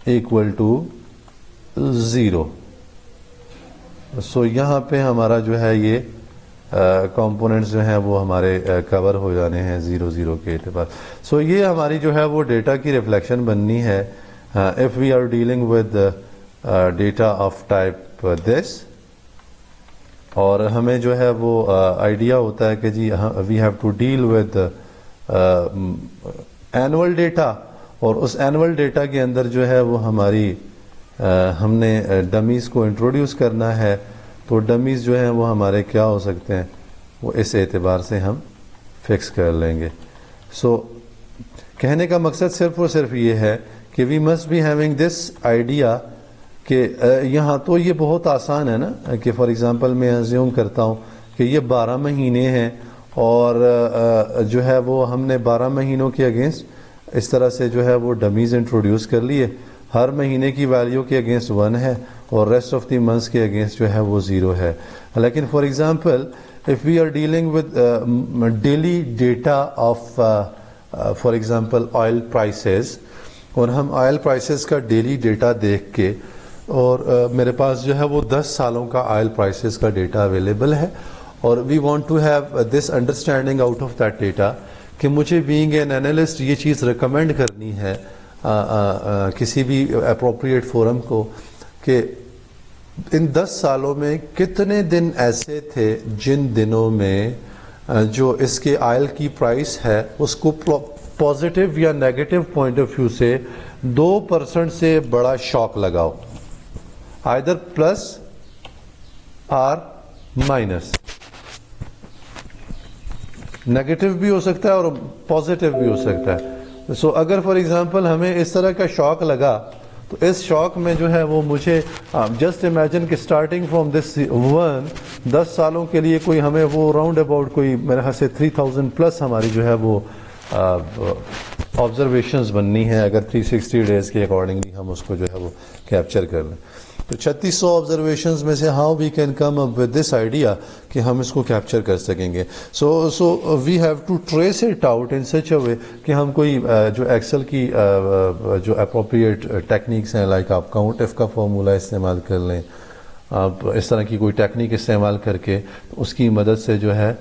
equal to 0. So یہاں پہ ہمارا جو ہے یہ کمپوننٹس جو ہیں وہ ہمارے کور ہو جانے ہیں 0 کے اعتبار. سو یہ ہماری جو ہے وہ ڈیٹا کی ریفلیکشن بننی ہے if we are dealing with data of type this. اور ہمیں جو ہے وہ آئیڈیا ہوتا ہے کہ جی we have to deal with annual data, اور اس اینول ڈیٹا کے اندر جو ہے وہ ہماری ہم نے ڈمیز کو انٹروڈیوس کرنا ہے. تو ڈمیز جو ہیں وہ ہمارے کیا ہو سکتے ہیں, وہ اس اعتبار سے ہم فکس کر لیں گے. سو کہنے کا مقصد صرف اور صرف یہ ہے کہ we must be having this idea کہ یہاں تو یہ بہت آسان ہے نا کہ فار ایگزامپل میں ایزیوم کرتا ہوں کہ یہ 12 مہینے ہیں اور جو ہے وہ ہم نے 12 مہینوں کے اگینسٹ اس طرح سے جو ہے وہ ڈمیز انٹروڈیوس کر لیے. ہر مہینے کی ویلیو کے اگینسٹ 1 ہے اور ریسٹ آف دی منتھس کے اگینسٹ جو ہے وہ 0 ہے. لیکن for example if we are dealing with daily data of for example oil prices, اور ہم آئل پرائسز کا ڈیلی ڈیٹا دیکھ کے, اور میرے پاس جو ہے وہ 10 سالوں کا آئل پرائسز کا ڈیٹا اویلیبل ہے, اور we want to have this understanding out of that data کہ مجھے بینگ این اینالسٹ یہ چیز ریکمینڈ کرنی ہے کسی بھی اپروپریٹ فورم کو کہ ان 10 سالوں میں کتنے دن ایسے تھے جن دنوں میں جو اس کے آئل کی پرائس ہے اس کو پازیٹیو یا نیگیٹو پوائنٹ آف ویو سے 2% سے بڑا شاک لگاؤ, آئدر پلس اور مائنس. نیگیٹو بھی ہو سکتا ہے اور پازیٹیو بھی ہو سکتا ہے. سو اگر فار ایگزامپل ہمیں اس طرح کا شاک لگا تو اس شاک میں جو ہے وہ مجھے جسٹ امیجن کہ اسٹارٹنگ فرام دس 10 سالوں کے لیے کوئی ہمیں وہ راؤنڈ اباؤٹ کوئی میرے خیال سے 3000 پلس ہماری جو ہے وہ آبزرویشنز بننی ہے اگر 360 ڈیز کے اکارڈنگلی ہم اس کو جو ہے وہ کیپچر کر لیں. تو 3600 آبزرویشنز میں سے how we can come up with this idea کہ ہم اس کو کیپچر کر سکیں گے. So we have to trace it out in such a way کہ ہم کوئی جو ایکسل کی جو اپروپریٹ ٹیکنیکس ہیں لائک آپ کاؤنٹ ایف کا فارمولا استعمال کر لیں, آپ اس طرح کی کوئی ٹیکنیک استعمال کر کے اس کی مدد سے جو ہے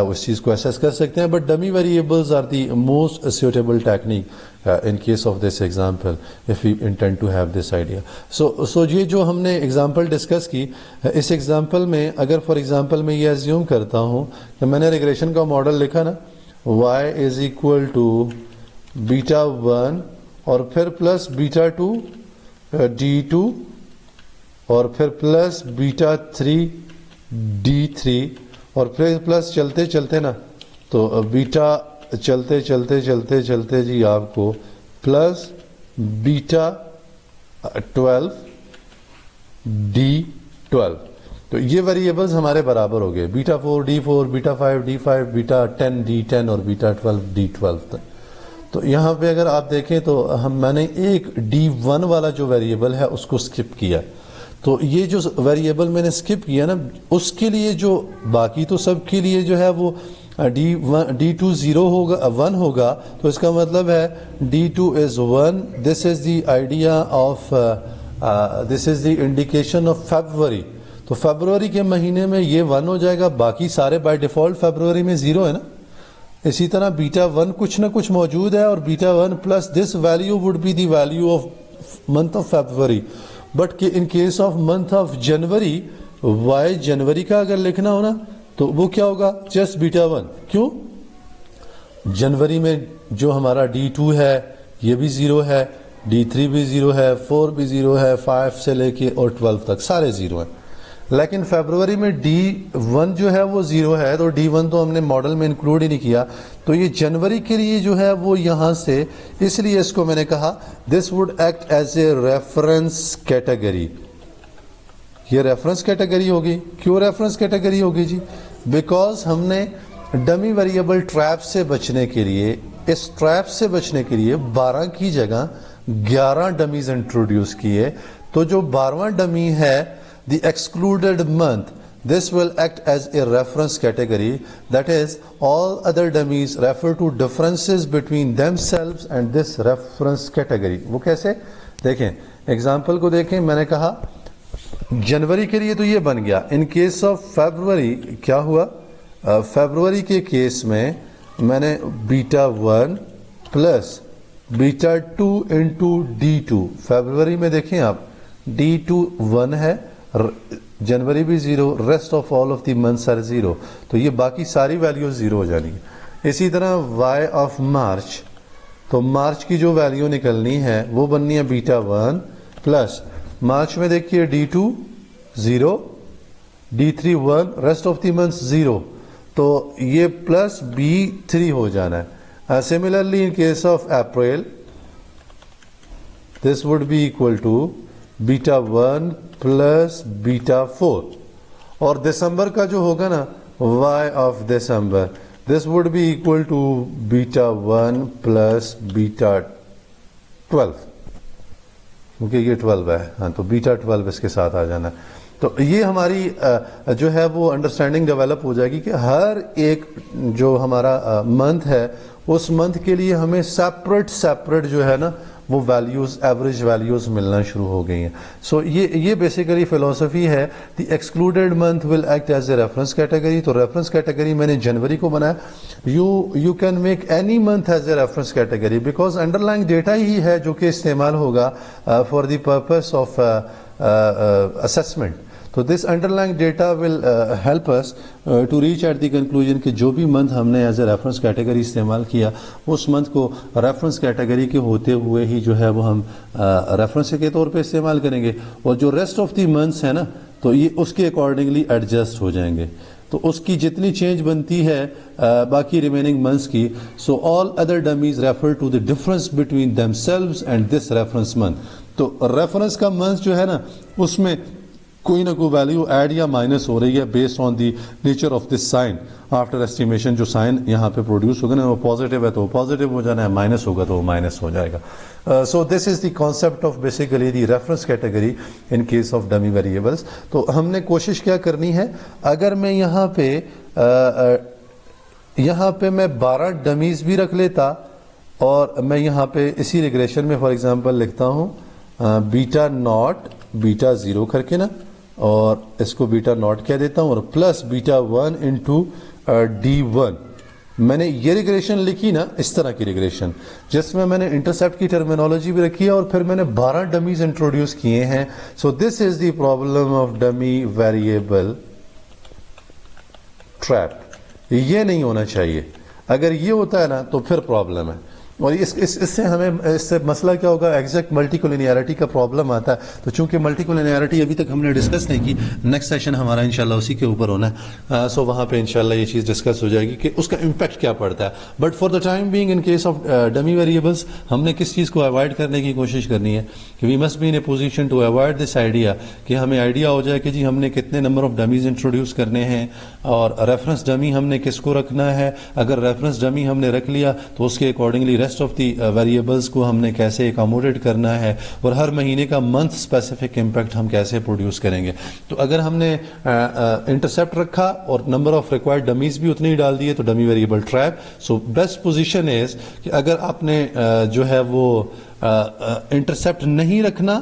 اس چیز کو اسیس کر سکتے ہیں. But dummy variables are the most suitable technique in case of this example if we intend to have this idea. So یہ جو ہم نے ایگزامپل ڈسکس کی, اس ایگزامپل میں اگر فار ایگزامپل میں یہ ایزیوم کرتا ہوں کہ میں نے ریگریشن کا ماڈل لکھا نا y is equal to beta 1 اور پھر پلس بیٹا 2 d2 اور پھر پلس بیٹا 3 d3 اور پھر پلس چلتے چلتے نا تو بیٹا چلتے چلتے چلتے چلتے جی آپ کو پلس بیٹا 12 d12. تو یہ ویریبلز ہمارے برابر ہو گئے بیٹا 4 d4 بیٹا 5 d5 بیٹا 10 d10 اور بیٹا 12 d12 تک. تو یہاں پہ اگر آپ دیکھیں تو میں نے ایک d1 والا جو ویریبل ہے اس کو سکپ کیا. تو یہ جو ویریبل میں نے سکپ کیا نا اس کے لیے جو باقی تو سب کے لیے جو ہے وہ d2 0 ہوگا 1 ہوگا. تو اس کا مطلب ہے d2 is 1. this is the idea of this is the indication of February. تو فیبروری کے مہینے میں یہ 1 ہو جائے گا, باقی سارے بائی ڈیفالٹ فیبروری میں 0 ہے نا. اسی طرح بیٹا 1 کچھ نہ کچھ موجود ہے اور beta 1 plus this value would be the value of month of February. But in case of month of January Y January کا اگر لکھنا ہو نا تو وہ کیا ہوگا جسٹ بیٹا 1. کیوں؟ جنوری میں جو ہمارا d2 ہے یہ بھی 0 ہے, d3 بھی 0 ہے, 4 بھی 0 ہے, 5 سے لے کے اور 12 تک سارے 0 ہیں. لیکن فیبروری میں D1 جو ہے وہ 0 ہے, تو D1 تو ہم نے ماڈل میں انکلوڈ ہی نہیں کیا. تو یہ جنوری کے لیے جو ہے وہ یہاں سے, اس لیے اس کو میں نے کہا this would act as a reference category. یہ ریفرنس کیٹیگری ہوگی. کیوں ریفرنس کیٹیگری ہوگی جی؟ بیکاز ہم نے ڈمی ویریبل ٹریپ سے بچنے کے لیے, اس ٹریپ سے بچنے کے لیے 12 کی جگہ 11 ڈمیز انٹروڈیوس کیے. تو جو 12واں ڈمی ہے the excluded month, this will act as a reference category, that is all other dummies refer to differences between themselves and this reference category. وہ کیسے دیکھیں, ایگزامپل کو دیکھیں. میں نے کہا جنوری کے لیے تو یہ بن گیا. ان کیس آف فیبروری کیا ہوا؟ فیبروری کے کیس میں میں نے beta 1 plus beta 2 into D2. February میں دیکھیں آپ D2 1 ہے, جنوری بھی 0, rest of all of the months are 0. تو یہ باقی ساری ویلیوز 0 ہو جانی ہے. اسی طرح وائی آف مارچ, تو مارچ کی جو ویلیو نکلنی ہے وہ بننی ہے بیٹا 1 پلس مارچ میں دیکھیے D2 0, D3 1, rest of the months 0. تو یہ پلس B3 ہو جانا ہے. Similarly in case of April this would be equal to beta 1 plus beta 4. اور دسمبر کا جو ہوگا نا Y of December, this would be equal to beta 1 plus beta 12, کیونکہ یہ 12 ہے. ہاں, تو بیٹا 12 اس کے ساتھ آ جانا. تو یہ ہماری جو ہے وہ انڈرسٹینڈنگ ڈیولپ ہو جائے گی کہ ہر ایک جو ہمارا منتھ ہے اس منتھ کے لیے ہمیں سیپریٹ جو ہے نا وہ ویلیوز, ایوریج ویلیوز ملنا شروع ہو گئی ہیں. سو یہ بیسیکلی فلسفی ہے. The excluded month will act as a reference category. تو ریفرنس کیٹیگری میں نے جنوری کو بنایا. You can make any month as a reference category because under line data ہی ہے جو کہ استعمال ہوگا for the purpose of assessment. تو this underlying data will help us to reach at the conclusion کہ جو بھی منتھ ہم نے ایز اے ریفرنس کیٹیگری استعمال کیا اس منتھ کو ریفرنس کیٹیگری کے ہوتے ہوئے ہی جو ہے وہ ہم ریفرنس کے طور پہ استعمال کریں گے, اور جو ریسٹ آف دی منتھس ہے نا تو یہ اس کے اکارڈنگلی ایڈجسٹ ہو جائیں گے. تو اس کی جتنی چینج بنتی ہے باقی ریمیننگ منتھس کی, so all other dummies refer to the difference between themselves and this reference month. تو ریفرنس کا منتھ جو ہے نا اس میں کوئی نہ کوئی ویلیو ایڈ یا مائنس ہو رہی ہے based on the nature of this sign after estimation. جو سائن یہاں پہ پروڈیوس ہوگا نا وہ پازیٹیو ہے تو وہ پازیٹیو ہو جانا ہے, مائنس ہوگا تو وہ مائنس ہو جائے گا. So this is the concept of basically the reference category in case of dummy variables. تو ہم نے کوشش کیا کرنی ہے, اگر میں یہاں پہ میں 12 ڈمیز بھی رکھ لیتا اور میں یہاں پہ اسی ریگریشن میں فار ایگزامپل لکھتا ہوں بیٹا ناٹ بیٹا 0 کر کے نا, اور اس کو بیٹا ناٹ کہہ دیتا ہوں, اور پلس بیٹا 1 انٹو D1. میں نے یہ ریگریشن لکھی نا اس طرح کی ریگریشن جس میں نے انٹرسیپٹ کی ٹرمینالوجی بھی رکھی ہے اور پھر میں نے 12 ڈمیز انٹروڈیوس کیے ہیں. So this is the problem of dummy variable trap. یہ نہیں ہونا چاہیے. اگر یہ ہوتا ہے نا تو پھر پرابلم ہے. اور اس سے ہمیں اس سے مسئلہ کیا ہوگا, ایگزیکٹ ملٹی کولینیئرٹی کا پرابلم آتا ہے. تو چونکہ ملٹی کولینیئرٹی ابھی تک ہم نے ڈسکس نہیں کی, نیکسٹ سیشن ہمارا انشاءاللہ اسی کے اوپر ہونا ہے. سو وہاں پہ انشاءاللہ یہ چیز ڈسکس ہو جائے گی کہ اس کا امپیکٹ کیا پڑتا ہے. But for the time being in case of dummy variables ہم نے کس چیز کو اوائڈ کرنے کی کوشش کرنی ہے کہ we must be in a position to avoid this idea, کہ ہمیں آئیڈیا ہو جائے کہ جی ہم نے کتنے نمبر آف ڈمیز انٹروڈیوس کرنے ہیں اور ریفرنس ڈمی ہم نے کس کو رکھنا ہے. اگر ریفرنس ڈمی ہم نے رکھ لیا تو اس کے accordingly rest of the variables کو ہم نے کیسے اکاموڈیٹ کرنا ہے, اور ہر مہینے کا منتھ اسپیسیفک امپیکٹ ہم کیسے پروڈیوس کریں گے. تو اگر ہم نے انٹرسیپٹ رکھا اور نمبر آف ریکوائرڈ ڈمیز بھی اتنے ہی ڈال دیے تو dummy variable trap. So best position is کہ اگر آپ نے جو ہے وہ انٹرسیپٹ نہیں رکھنا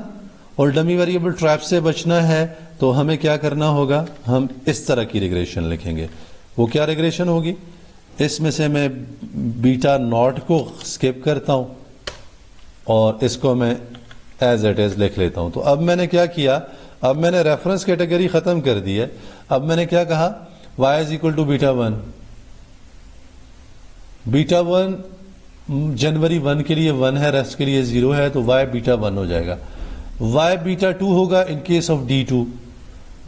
اور ڈمی ویریبل ٹریپ سے بچنا ہے تو ہمیں کیا کرنا ہوگا, ہم اس طرح کی ریگریشن لکھیں گے. وہ کیا ریگریشن ہوگی, اس میں سے میں بیٹا ناٹ کو اسکپ کرتا ہوں اور اس کو میں ایز اٹ از لکھ لیتا ہوں. تو اب میں نے کیا کیا, اب میں نے ریفرنس کیٹیگری ختم کر دی ہے. اب میں نے کیا کہا, y is equal to beta 1. بیٹا 1 جنوری 1 کے لیے 1 ہے, ریسٹ کے لیے 0 ہے, تو y بیٹا 1 ہو جائے گا. y بیٹا 2 ہوگا ان case of D2.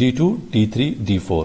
D2, D3, D4.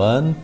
1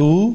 2.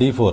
D4.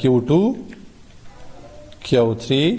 Q2, Q3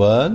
1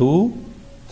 2,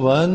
1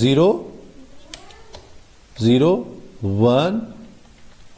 0 0 1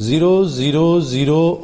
0 0 0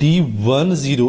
D1 0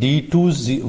D2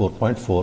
4.4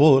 4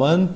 1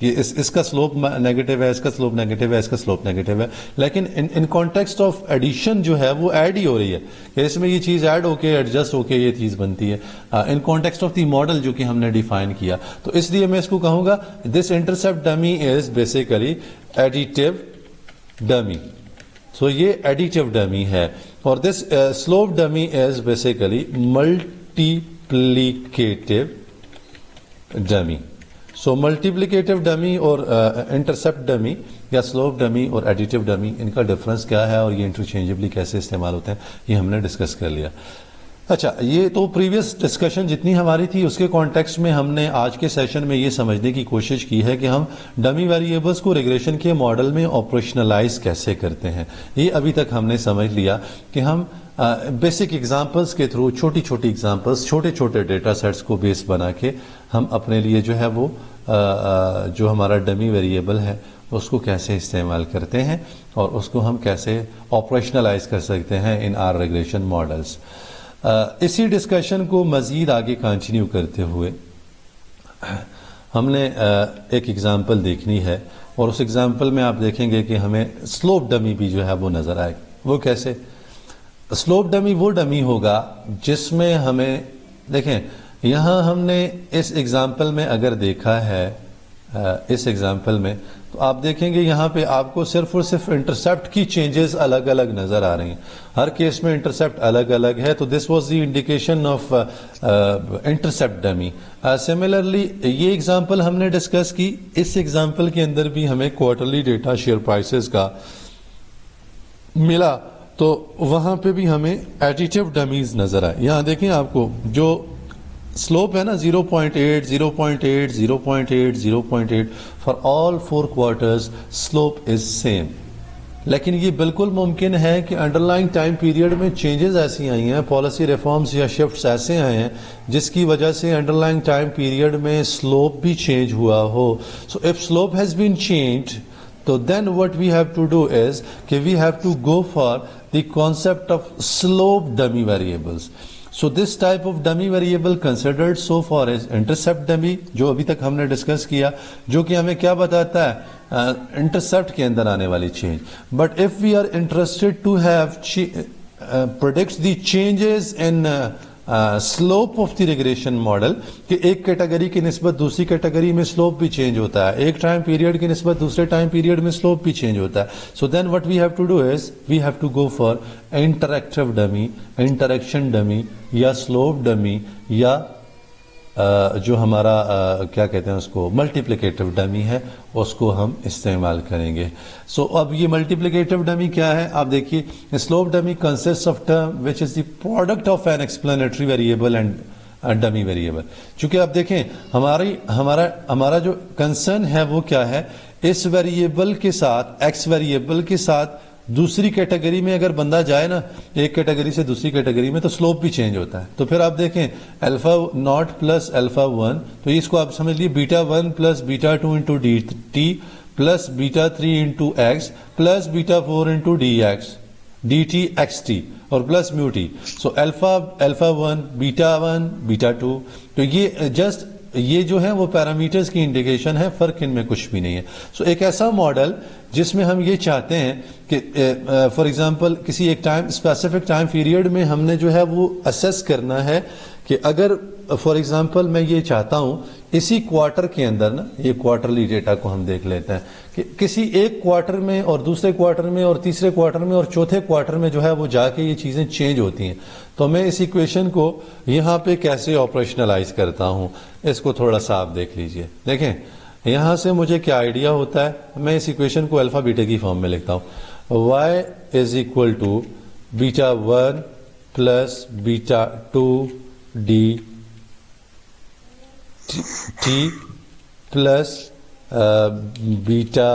کہ اس کا سلوپ نیگیٹو ہے، اس کا سلوپ نیگیٹو ہے، اس کا سلوپ نیگیٹو ہے، لیکن ان کانٹیکسٹ آف ایڈیشن جو ہے وہ ایڈ ہی ہو رہی ہے کہ اس میں یہ چیز ایڈ ہو کے ایڈجسٹ ہو کے یہ چیز بنتی ہے ان کانٹیکسٹ آف دی ماڈل جو کہ ہم نے ڈیفائن کیا. تو اس لیے میں اس کو کہوں گا this intercept dummy is basically additive dummy. So یہ ایڈیٹیو ڈمی ہے اور this slope dummy is basically multiplicative dummy. So multiplicative dummy اور انٹرسیپٹ ڈمی یا سلوپ ڈمی اور ایڈیٹیو ڈمی، ان کا ڈفرنس کیا ہے اور یہ انٹرچینجبلی کیسے استعمال ہوتے ہیں، یہ ہم نے ڈسکس کر لیا. اچھا، یہ تو پریویس ڈسکشن جتنی ہماری تھی اس کے کانٹیکسٹ میں ہم نے آج کے سیشن میں یہ سمجھنے کی کوشش کی ہے کہ ہم ڈمی ویریبلس کو ریگریشن کے ماڈل میں آپریشنلائز کیسے کرتے ہیں. یہ ابھی تک ہم نے سمجھ لیا کہ ہم بیسک ایگزامپلس کے تھرو، چھوٹی چھوٹی ایگزامپلس، چھوٹے چھوٹے ڈیٹا سیٹس کو بیس بنا کے ہم اپنے لیے جو ہے وہ جو ہمارا ڈمی ویریبل ہے اس کو کیسے استعمال کرتے ہیں اور اس کو ہم کیسے آپریشنلائز کر سکتے ہیں ان آر ریگریشن ماڈلس. اسی ڈسکشن کو مزید آگے کنٹینیو کرتے ہوئے ہم نے ایک ایگزامپل دیکھنی ہے اور اس ایگزامپل میں آپ دیکھیں گے کہ ہمیں سلوپ ڈمی بھی جو ہے وہ نظر آئے. وہ کیسے؟ سلوپ ڈمی وہ ڈمی ہوگا جس میں ہمیں دیکھیں، یہاں ہم نے اس ایگزامپل میں اگر دیکھا ہے، اس ایگزامپل میں تو آپ دیکھیں گے یہاں پہ آپ کو صرف اور صرف انٹرسیپٹ کی چینجز الگ الگ نظر آ رہی ہیں. ہر کیس میں انٹرسیپٹ الگ الگ ہے، تو this was the indication of intercept dummy. Similarly یہ ایگزامپل ہم نے ڈسکس کی، اس ایگزامپل کے اندر بھی ہمیں کوارٹرلی ڈیٹا شیئر پرائسز کا ملا، تو وہاں پہ بھی ہمیں ایڈیٹیو ڈمیز نظر آئے. یہاں دیکھیں آپ کو جو سلوپ ہے نا 0.8 0.8 0.8 0.8 for all 4 quarters slope is same. لیکن یہ بالکل ممکن ہے کہ انڈر لائن ٹائم پیریڈ میں چینجز ایسی آئی ہیں، پالیسی ریفارمز یا شفٹس ایسے آئے ہیں جس کی وجہ سے انڈر لائن ٹائم پیریڈ میں سلوپ بھی چینج ہوا ہو. So if slope has been change تو then what we have to do is کہ we have to go for the concept of slope dummy variables. So this type of dummy variable considered so far as intercept dummy جو ابھی تک ہم نے discuss کیا، جو کہ ہمیں کیا بتاتا ہے انٹرسیپٹ کے اندر آنے والی change. But if we are interested to have predict the changes in slope of the regression model کہ ایک کیٹیگری کی نسبت دوسری کیٹیگری میں سلوپ بھی چینج ہوتا ہے، ایک ٹائم پیریڈ کی نسبت دوسرے ٹائم پیریڈ میں سلوپ بھی چینج ہوتا ہے. So then what we have to do is we have to go for interactive dummy, interaction dummy یا سلوپ ڈمی یا جو ہمارا کیا کہتے ہیں اس کو ملٹیپلیکیٹو ڈمی ہے، اس کو ہم استعمال کریں گے. سو اب یہ ملٹیپلیکیٹو ڈمی کیا ہے؟ آپ دیکھیے slope dummy consist of term which is the product of an explanatory variable and dummy variable. چونکہ آپ دیکھیں ہمارا جو کنسرن ہے وہ کیا ہے، اس ویریبل کے ساتھ، ایکس ویریبل کے ساتھ دوسری کیٹیگری میں اگر بندہ جائے نا، ایک کیٹیگری سے دوسری کیٹیگری میں، تو سلوپ بھی چینج ہوتا ہے. تو پھر آپ دیکھیں الفا ناٹ پلس الفا 1، تو اس کو آپ سمجھ لیے بیٹا 1 plus beta 2 into D T plus beta 3 into x plus beta 4 into D x D T X T اور پلس میو ٹی. سو الفا 1 بیٹا 1 بیٹا 2، تو یہ جسٹ یہ جو ہے وہ پیرامیٹرز کی انڈیکیشن ہے، فرق ان میں کچھ بھی نہیں ہے. سو ایک ایسا ماڈل جس میں ہم یہ چاہتے ہیں کہ فار ایگزامپل کسی ایک اسپیسیفک ٹائم پیریڈ میں ہم نے جو ہے وہ اسیس کرنا ہے کہ اگر فار ایگزامپل میں یہ چاہتا ہوں اسی کوارٹر کے اندر نا، یہ کوارٹرلی ڈیٹا کو ہم دیکھ لیتے ہیں کہ کسی ایک کوارٹر میں اور دوسرے کوارٹر میں اور تیسرے کوارٹر میں اور چوتھے کوارٹر میں جو ہے وہ جا کے یہ چیزیں چینج ہوتی ہیں. تو میں اس ایکویشن کو یہاں پہ کیسے آپریشنلائز کرتا ہوں، اس کو تھوڑا سا آپ دیکھ لیجئے. دیکھیں یہاں سے مجھے کیا آئیڈیا ہوتا ہے، میں اس ایکویشن کو الفا بیٹا کی فارم میں لکھتا ہوں. y is equal to beta 1 plus beta 2 D T plus beta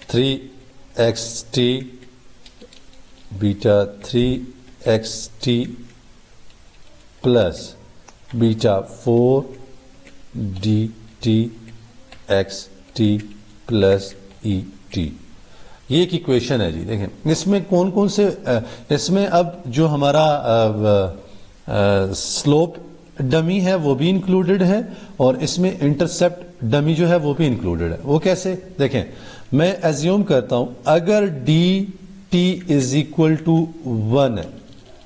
3 X T beta 3 X T plus beta 4 D T X T plus E T. یہ ایک ایکویشن ہے جی. دیکھیں اس میں کون کون سے، اس میں اب جو ہمارا سلوپ ڈمی ہے وہ بھی انکلوڈڈ ہے اور اس میں انٹرسپٹ ڈمی جو ہے وہ بھی انکلوڈڈ ہے. وہ کیسے؟ دیکھیں میں ایزیوم کرتا ہوں اگر D T is equal to 1 ہے.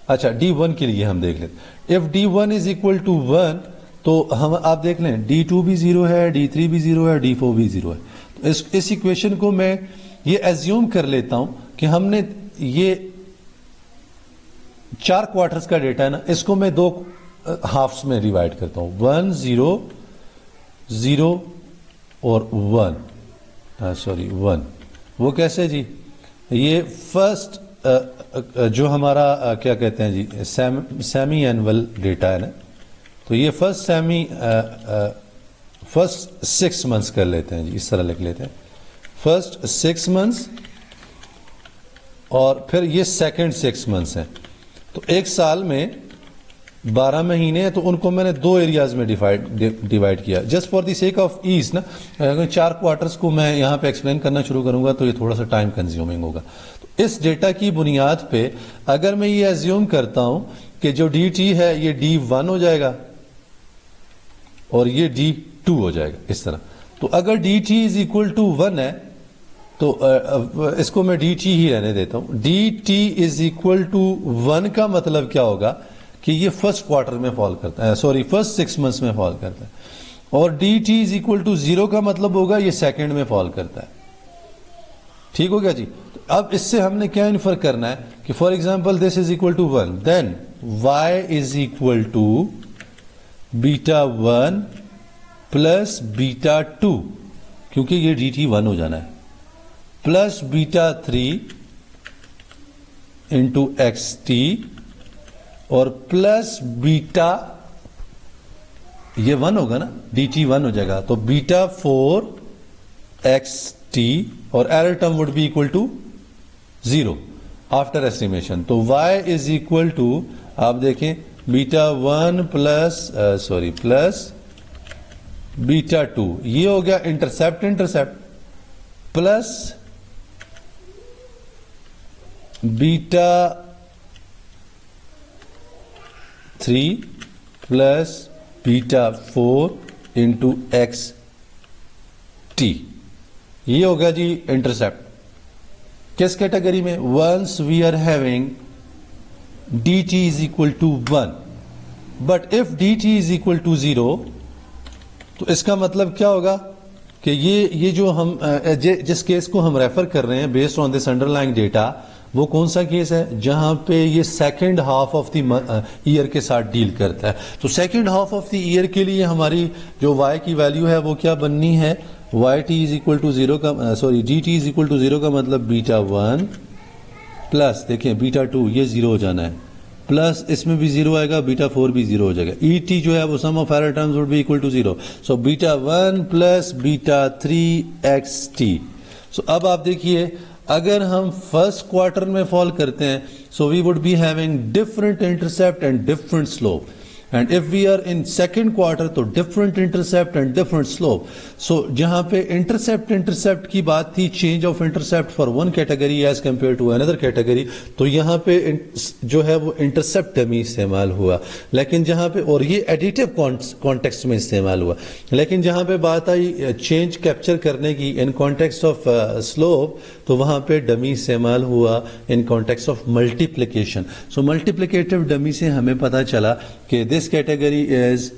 اچھا ڈی 1 کے لیے ہم دیکھ لیں, if D 1 is equal to 1 تو ہم آپ دیکھ لیں ڈی 2 بھی 0 ہے, ڈی 3 بھی 0 ہے, ڈی 4 بھی 0 ہے. تو اس ایکویشن کو میں یہ ایزیوم کر لیتا ہوں کہ ہم نے یہ 4 کوارٹرز کا ڈیٹا ہے نا, اس کو میں 2 ہافس میں ڈیوائڈ کرتا ہوں, 1 0 0 اور 1. وہ کیسے جی؟ یہ فرسٹ جو ہمارا کیا کہتے ہیں جی سیمی اینول ڈیٹا ہے نا, تو یہ فرسٹ 6 منتھس کر لیتے ہیں جی, اس طرح لکھ لیتے ہیں فرسٹ 6 منتھس اور پھر یہ سیکنڈ 6 منتھس ہیں. تو ایک سال میں 12 مہینے ہیں, تو ان کو میں نے 2 ایریاز میں ڈیوائڈ کیا just for the sake of as نا. اگر 4 کوارٹرز کو میں یہاں پہ ایکسپلین کرنا شروع کروں گا تو یہ تھوڑا سا ٹائم کنزیومنگ ہوگا. تو اس ڈیٹا کی بنیاد پہ اگر میں یہ ایزیوم کرتا ہوں کہ جو ڈی ٹی ہے یہ ڈی 1 ہو جائے گا اور یہ ڈی 2 ہو جائے گا اس طرح. تو اگر D T is equal to 1 ہے تو اس کو میں ڈی ٹی ہی رہنے دیتا ہوں. D T is equal to 1 کا مطلب کیا ہوگا کہ یہ فرسٹ کوارٹر میں فال کرتا ہے, سوری فرسٹ 6 منتھس میں فال کرتا ہے. اور D T is equal to 0 کا مطلب ہوگا یہ سیکنڈ میں فال کرتا ہے. ٹھیک ہو گیا جی. اب اس سے ہم نے کیا انفر کرنا ہے کہ for example this is equal to 1, then Y is equal to beta 1 plus beta 2, کیونکہ یہ ڈی ٹی 1 ہو جانا ہے, plus beta 3 into X T اور پلس بیٹا یہ 1 ہوگا نا, ڈی ٹی 1 ہو جائے گا تو بیٹا 4 ایکس ٹی اور error term would be equal to 0 after estimation. تو y از اکول ٹو آپ دیکھیں بیٹا 1 پلس بیٹا 2, یہ ہو گیا intercept plus beta 3 plus beta 4 into X T, یہ ہوگا جی انٹرسپٹ. کس کیٹیگری میں؟ Once we are having D T is equal to 1 but if D T is equal to 0 تو اس کا مطلب کیا ہوگا کہ یہ جو ہم جس کیس کو ہم ریفر کر رہے ہیں based on this under line data, وہ کون سا کیس ہے جہاں پہ یہ second half of the year کے ساتھ ڈیل کرتا ہے. تو second half of the year کے لیے ہماری جو وائی کی ویلیو ہے وہ کیا بننی ہے, Y T is equal to 0 کا sorry D T is equal to 0 کا مطلب بیٹا 1 پلس دیکھیں بیٹا 2 یہ 0 ہو جانا ہے, پلس اس میں بھی 0 آئے گا, بیٹا 4 بھی 0 ہو جائے گا. ای ٹی جو ہے وہ sum of error terms would be equal to 0. So beta 1 plus beta 3 X T. So اب آپ دیکھیے اگر ہم فرسٹ کوارٹر میں فال کرتے ہیں so we would be having different intercept and different slope, and if we are in second quarter تو different intercept and different slope. So جہاں پہ انٹرسپٹ کی بات تھی, change of intercept for one category as compare to another category, تو یہاں پہ جو ہے وہ انٹرسپٹ ڈمی استعمال ہوا, لیکن جہاں پہ اور یہ ایڈیٹو کانٹیکسٹ میں استعمال ہوا, لیکن جہاں پہ بات آئی چینج کیپچر کرنے کی ان کانٹیکسٹ آف سلوپ تو وہاں پہ ڈمی استعمال ہوا ان context of multiplication. So multiplicative dummy سے ہمیں پتا چلا کہ this category is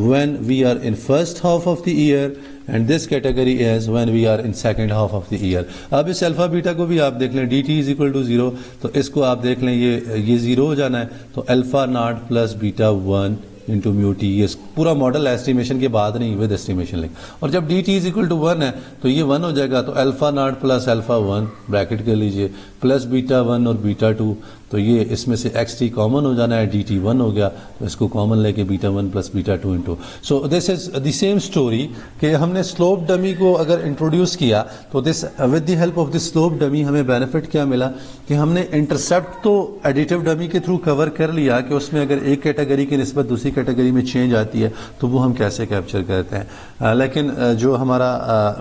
when we are in first half of the year and this category is when we are in second half of the year. اب اس alpha بیٹا کو بھی آپ دیکھ لیں D T is equal to 0 تو اس کو آپ دیکھ لیں یہ 0 ہو جانا ہے, تو alpha naught plus beta 1 into mu T, یہ پورا ماڈل ایسٹیمیشن کے بعد نہیں ود ایسٹیمیشن لیں. اور جب D T is equal to 1 ہے تو یہ 1 ہو جائے گا, تو alpha naught plus alpha 1 bracket کر لیجئے پلس بیٹا 1 اور بیٹا 2, تو یہ اس میں سے ایکس ٹی کامن ہو جانا ہے, ڈی ٹی 1 ہو گیا تو اس کو کامن لے کے بیٹا 1 plus beta 2 into. So this is the same story کہ ہم نے سلوپ ڈمی کو اگر انٹروڈیوس کیا تو this with the help of this slope dummy ہمیں بینیفٹ کیا ملا کہ ہم نے انٹرسپٹ تو ایڈیٹو ڈمی کے تھرو کور کر لیا کہ اس میں اگر ایک کیٹیگری کی نسبت دوسری کیٹیگری میں چینج آتی ہے تو وہ ہم کیسے کیپچر کرتے ہیں. لیکن جو ہمارا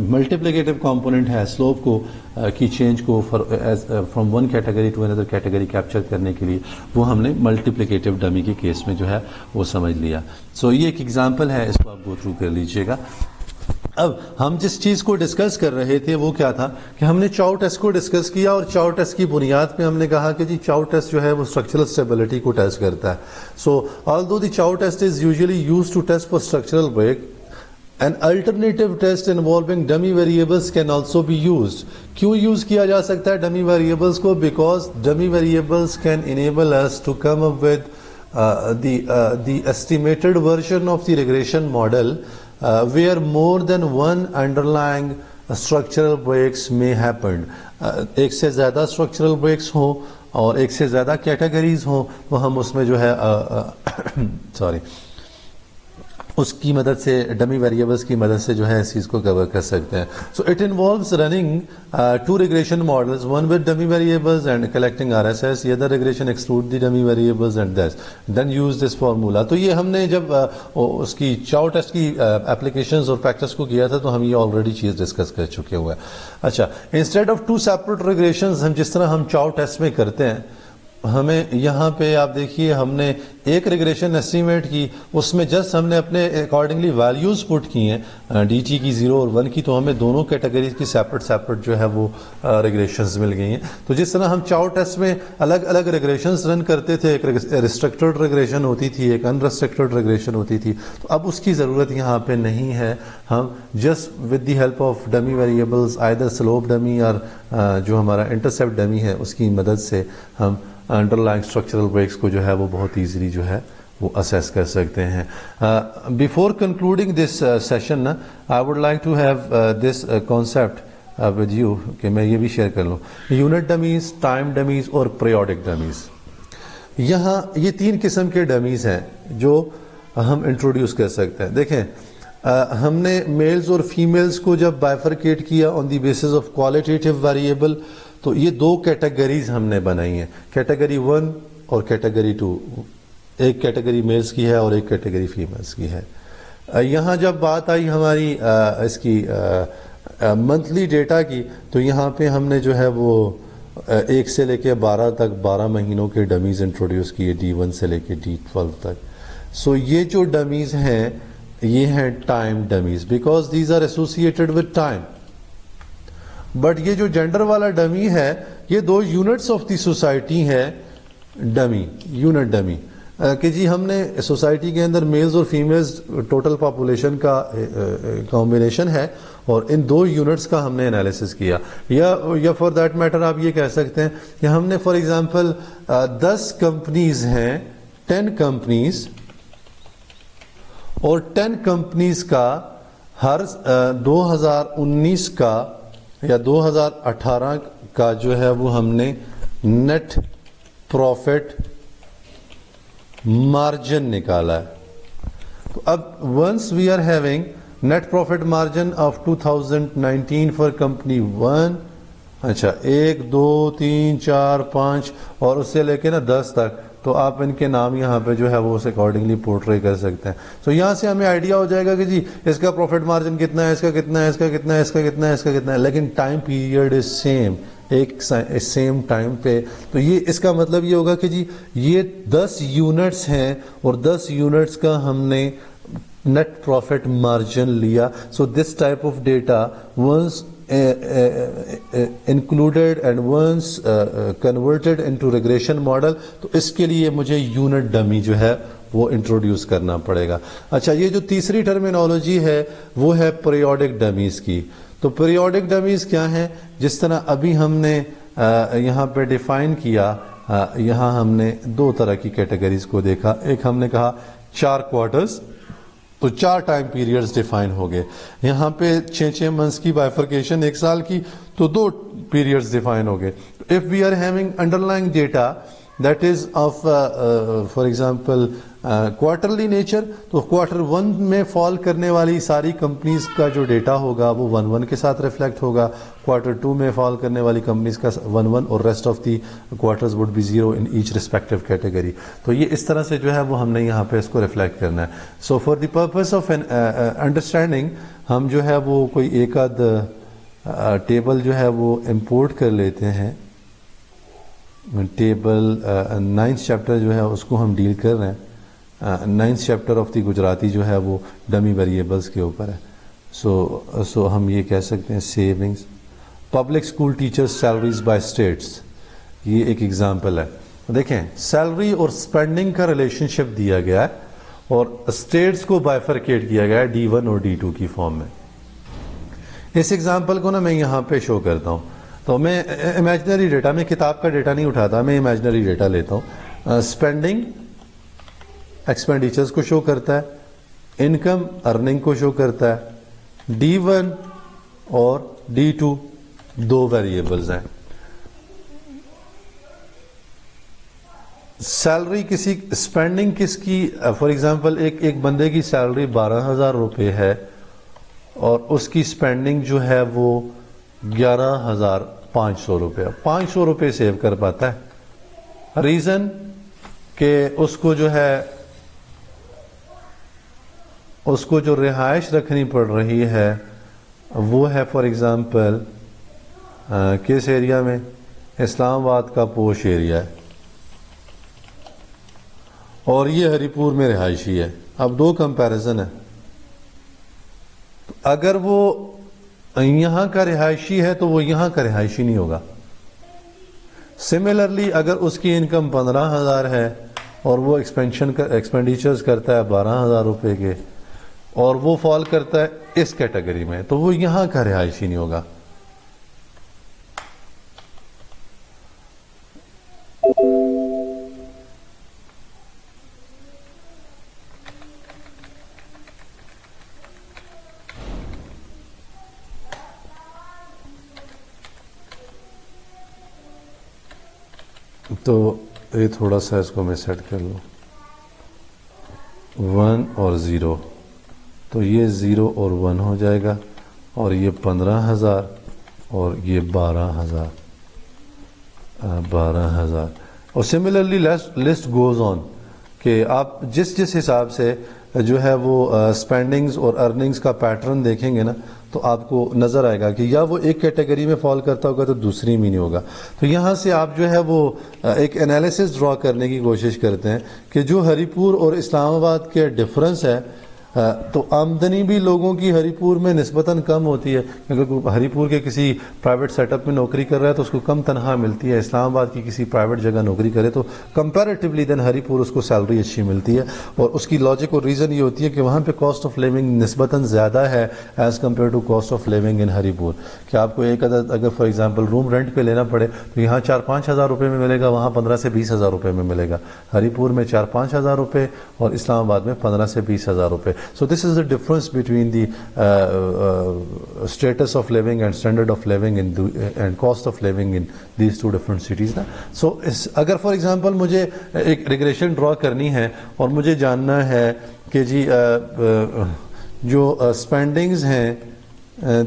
ملٹیپلیکیٹو کمپوننٹ ہے سلوپ کو کی چینج کو from one category to another category capture کرنے کے لیے وہ ہم نے multiplicative dummy کے کیس میں جو ہے وہ سمجھ لیا. سو یہ ایک ایگزامپل ہے, اس کو آپ گو تھرو کر لیجئے گا. اب ہم جس چیز کو ڈسکس کر رہے تھے وہ کیا تھا کہ ہم نے چاؤ ٹیسٹ کو ڈسکس کیا, اور چاؤ ٹیسٹ کی بنیاد پہ ہم نے کہا کہ جی چاؤ ٹیسٹ جو ہے وہ اسٹرکچرل اسٹیبلٹی کو ٹیسٹ کرتا ہے. So although the Chow test is usually use to test for structural break, an alternative test involving dummy variables can also be used. کیوں یوز کیا جا سکتا ہے ڈمی ویریبلس کو؟ Because dummy variables can enable us to come up with the estimated version of the regression model where more than one underlying structural breaks may happen. ایک سے زیادہ structural breaks ہوں اور ایک سے زیادہ categories ہوں, وہ ہم اس میں جو ہے اس کی مدد سے ڈمی ویریبلس کی مدد سے جو ہے اس چیز کو کور کر سکتے ہیں. So it involves running two regression models, one with dummy variables and collecting RSS, the other regression exclude the dummy variables and then use this formula. تو یہ ہم نے جب اس کی چاؤ ٹیسٹ کی اپلیکیشنز اور پریکٹس کو کیا تھا تو ہم یہ آلریڈی چیز ڈسکس کر چکے ہوئے ہیں. اچھا, انسٹیڈ آف ٹو سیپریٹ ریگریشنز, ہم جس طرح ہم چاؤ ٹیسٹ میں کرتے ہیں, ہمیں یہاں پہ آپ دیکھیے ہم نے ایک ریگریشن ایسٹیمیٹ کی, اس میں جسٹ ہم نے اپنے اکارڈنگلی ویلیوز پٹ کی ہیں ڈی ٹی کی 0 اور 1 کی, تو ہمیں دونوں کیٹیگریز کی سیپریٹ جو ہے وہ ریگریشنز مل گئی ہیں. تو جس طرح ہم چاؤ ٹیسٹ میں الگ الگ ریگریشنز رن کرتے تھے, ایک ریسٹرکٹڈ ریگریشن ہوتی تھی, ایک ان ریسٹرکٹڈ ریگریشن ہوتی تھی, تو اب اس کی ضرورت یہاں پہ نہیں ہے. ہم just with the help of dummy variables, either slope dummy اور جو ہمارا انٹرسیپٹ ڈمی ہے اس کی مدد سے ہم انڈر لائن اسٹرکچرل بریکس کو جو ہے وہ بہت ایزیلی جو ہے وہ اسیس کر سکتے ہیں. Before concluding this session I would like to have this concept with you, کہ میں یہ بھی شیئر کر لوں. یونٹ ڈمیز, ٹائم ڈمیز اور پیریوڈک ڈمیز, یہاں یہ 3 قسم کے ڈمیز ہیں جو ہم انٹروڈیوس کر سکتے ہیں. دیکھیں ہم نے میلز اور فیمیلز کو جب بائفرکیٹ کیا on the basis of qualitative variable, تو یہ 2 کیٹیگریز ہم نے بنائی ہیں, کیٹیگری 1 اور کیٹیگری 2. ایک کیٹیگری میلز کی ہے اور ایک کیٹیگری فیمیلز کی ہے. یہاں جب بات آئی ہماری اس کی منتھلی ڈیٹا کی, تو یہاں پہ ہم نے جو ہے وہ 1 سے لے کے 12 تک 12 مہینوں کے ڈمیز انٹروڈیوس کیے, D1 سے لے کے D12 تک. سو یہ جو ڈمیز ہیں یہ ہیں time dummies, because these are associated with time. But یہ جو جینڈر والا ڈمی ہے یہ 2 یونٹس آف دی سوسائٹی ہے ڈمی, یونٹ ڈمی, کہ جی ہم نے سوسائٹی کے اندر میلز اور فیمیلز ٹوٹل پاپولیشن کا کمبینیشن ہے, اور ان 2 یونٹس کا ہم نے انالیسس کیا. یا فار دیٹ میٹر آپ یہ کہہ سکتے ہیں کہ ہم نے فار ایگزامپل 10 کمپنیز ہیں, 10 کمپنیز, اور 10 کمپنیز کا ہر 2019 کا یا 2018 کا جو ہے وہ ہم نے نیٹ پروفٹ مارجن نکالا ہے. تو اب once we are having net profit margin of 2019 for company 1, اچھا 1 2 3 4 5 اور اس سے لے کے 10 تک, تو آپ ان کے نام یہاں پہ جو ہے وہ اس اکارڈنگلی پورٹری کر سکتے ہیں. سو یہاں سے ہمیں آئیڈیا ہو جائے گا کہ جی اس کا پروفٹ مارجن کتنا ہے, اس کا کتنا ہے, اس کا کتنا ہے, اس کا کتنا ہے, اس کا کتنا ہے, لیکن ٹائم پیریڈ از سیم, ایک سیم ٹائم پہ. تو یہ اس کا مطلب یہ ہوگا کہ جی یہ 10 یونٹس ہیں اور 10 یونٹس کا ہم نے نیٹ پروفٹ مارجن لیا. So this type of data once included and once converted into regression model, تو اس کے لیے مجھے یونٹ ڈمی جو ہے وہ انٹروڈیوس کرنا پڑے گا. اچھا, یہ جو تیسری ٹرمینالوجی ہے وہ ہے پیریوڈک ڈمیز کی. تو پیریوڈک ڈمیز کیا ہیں؟ جس طرح ابھی ہم نے یہاں پہ ڈیفائن کیا, یہاں ہم نے 2 طرح کی کیٹیگریز کو دیکھا. ایک ہم نے کہا 4 کوارٹرز, تو 4 ٹائم پیریڈز ڈیفائن ہو گئے. یہاں پہ 6 منتھس کی بائفرکیشن 1 سال کی, تو 2 پیریڈز ڈیفائن ہو گئے. If we are having underlying data that is of for example quarterly nature, تو کوارٹر 1 میں فال کرنے والی ساری کمپنیز کا جو ڈیٹا ہوگا وہ 1-1 کے ساتھ ریفلیکٹ ہوگا, کوارٹر 2 میں فال کرنے والی کمپنیز کا 1-1, اور rest of the quarters would be 0 in each respective category. تو یہ اس طرح سے جو ہے وہ ہم نے یہاں پہ اس کو ریفلیکٹ کرنا ہے. So for the purpose of understanding ہم جو ہے وہ کوئی ایک آدھ ٹیبل جو ہے وہ امپورٹ کر لیتے ہیں. ٹیبل 9th چیپٹر جو ہے اس کو ہم ڈیل کر رہے ہیں. 9th chapter of the Gujarati جو ہے وہ ڈمی ویریبلس کے اوپر ہے. سو ہم یہ کہہ سکتے ہیں savings. Public school teacher salaries by states, یہ ایک ایگزامپل ہے. دیکھیں سیلری اور اسپینڈنگ کا ریلیشن شپ دیا گیا ہے اور اسٹیٹس کو بائیفرکیٹ کیا گیا ہے D1 اور D2 کی فارم میں. اس ایگزامپل کو نا میں یہاں پہ شو کرتا ہوں. تو میں امیجنری ڈیٹا, میں کتاب کا ڈیٹا نہیں اٹھاتا, میں امیجنری ڈیٹا لیتا ہوں. اسپینڈنگ ایکسپینڈیچرز کو شو کرتا ہے, انکم ارننگ کو شو کرتا ہے. D1 اور D2 دو ویریبلز ہیں. سیلری کسی, اسپینڈنگ کس کی, فار ایگزامپل ایک بندے کی سیلری 12,000 روپے ہے اور اس کی اسپینڈنگ جو ہے وہ 11,500 روپے. 500 روپے سیو کر پاتا ہے. ریزن کہ اس کو جو ہے, اس کو جو رہائش رکھنی پڑ رہی ہے وہ ہے فار ایگزامپل کس ایریا میں, اسلام آباد کا پوش ایریا ہے اور یہ ہری پور میں رہائشی ہے. اب دو کمپیریزن ہے. اگر وہ یہاں کا رہائشی ہے تو وہ یہاں کا رہائشی نہیں ہوگا. سملرلی اگر اس کی انکم 15,000 ہے اور وہ ایکسپینڈیچرز کرتا ہے 12,000 روپے کے اور وہ فال کرتا ہے اس کیٹیگری میں, تو وہ یہاں کا رہائشی نہیں ہوگا. تو یہ تھوڑا سا اس کو میں سیٹ کر لوں, 1 اور 0, تو یہ 0 اور 1 ہو جائے گا اور یہ 15,000 اور یہ 12,000. اور سملرلی لسٹ گوز آن کہ آپ جس حساب سے جو ہے وہ اسپینڈنگز اور ارننگز کا پیٹرن دیکھیں گے نا تو آپ کو نظر آئے گا کہ یا وہ ایک کیٹیگری میں فال کرتا ہوگا تو دوسری میں نہیں ہوگا. تو یہاں سے آپ جو ہے وہ ایک انالیسس ڈرا کرنے کی کوشش کرتے ہیں کہ جو ہری پور اور اسلام آباد کے ڈفرنس ہے, تو آمدنی بھی لوگوں کی ہری پور میں نسبتاً کم ہوتی ہے کیونکہ ہری پور کے کسی پرائیویٹ سیٹ اپ میں نوکری کر رہا ہے تو اس کو کم تنخواہ ملتی ہے. اسلام آباد کی کسی پرائیویٹ جگہ نوکری کرے تو کمپیریٹیولی دین ہری پور اس کو سیلری اچھی ملتی ہے. اور اس کی لاجک اور ریزن یہ ہوتی ہے کہ وہاں پہ کاسٹ آف لیونگ نسبتاً زیادہ ہے as compare to cost of living in Haripur. کہ آپ کو ایک عدد اگر فار ایگزامپل روم رینٹ پہ لینا پڑے تو یہاں 4-5 ہزار روپے میں ملے گا, وہاں 15 سے 20 ہزار روپے میں ملے گا. ہری پور میں 4-5 ہزار روپے اور اسلام آباد میں 15 سے 20 ہزار روپے. سو this is the difference between the status of living and standard of living and cost of living in these two different cities نا. So اگر فار ایگزامپل مجھے ایک ریگریشن ڈرا کرنی ہے اور مجھے جاننا ہے کہ جی جو اسپینڈنگز ہیں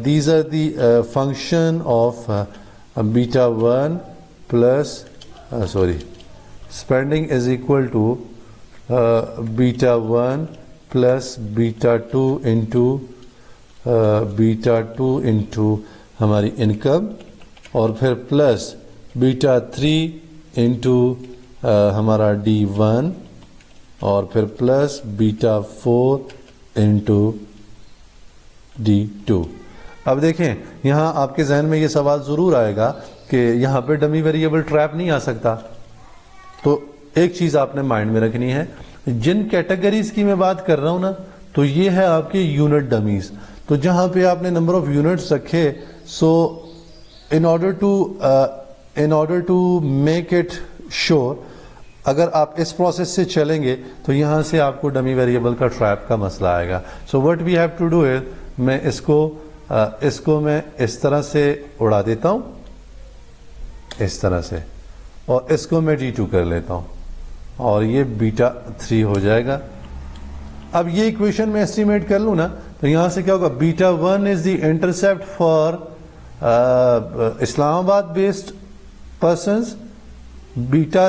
these are the function of beta 1 plus spending is equal to beta 1 plus beta 2 into ہماری انکم اور پھر پلس بیٹا 3 انٹو ہمارا D1 اور پھر پلس بیٹا 4 انٹو D2. اب دیکھیں یہاں آپ کے ذہن میں یہ سوال ضرور آئے گا کہ یہاں پہ ڈمی ویریبل ٹریپ نہیں آ سکتا. تو ایک چیز آپ نے مائنڈ میں رکھنی ہے, جن کیٹیگریز کی میں بات کر رہا ہوں نا تو یہ ہے آپ کے یونٹ ڈمیز. تو جہاں پہ آپ نے نمبر آف یونٹس رکھے, so in order to make it sure, اگر آپ اس پروسیس سے چلیں گے تو یہاں سے آپ کو ڈمی ویریبل کا ٹریپ کا مسئلہ آئے گا. So what we have to do is, میں اس کو میں اس طرح سے اڑا دیتا ہوں, اس طرح سے, اور اس کو میں D2 کر لیتا ہوں اور یہ بیٹا 3 ہو جائے گا. اب یہ ایکویشن میں ایسٹیمیٹ کر لوں نا تو یہاں سے کیا ہوگا, بیٹا 1 از دی intercept for Islamabad based persons, beta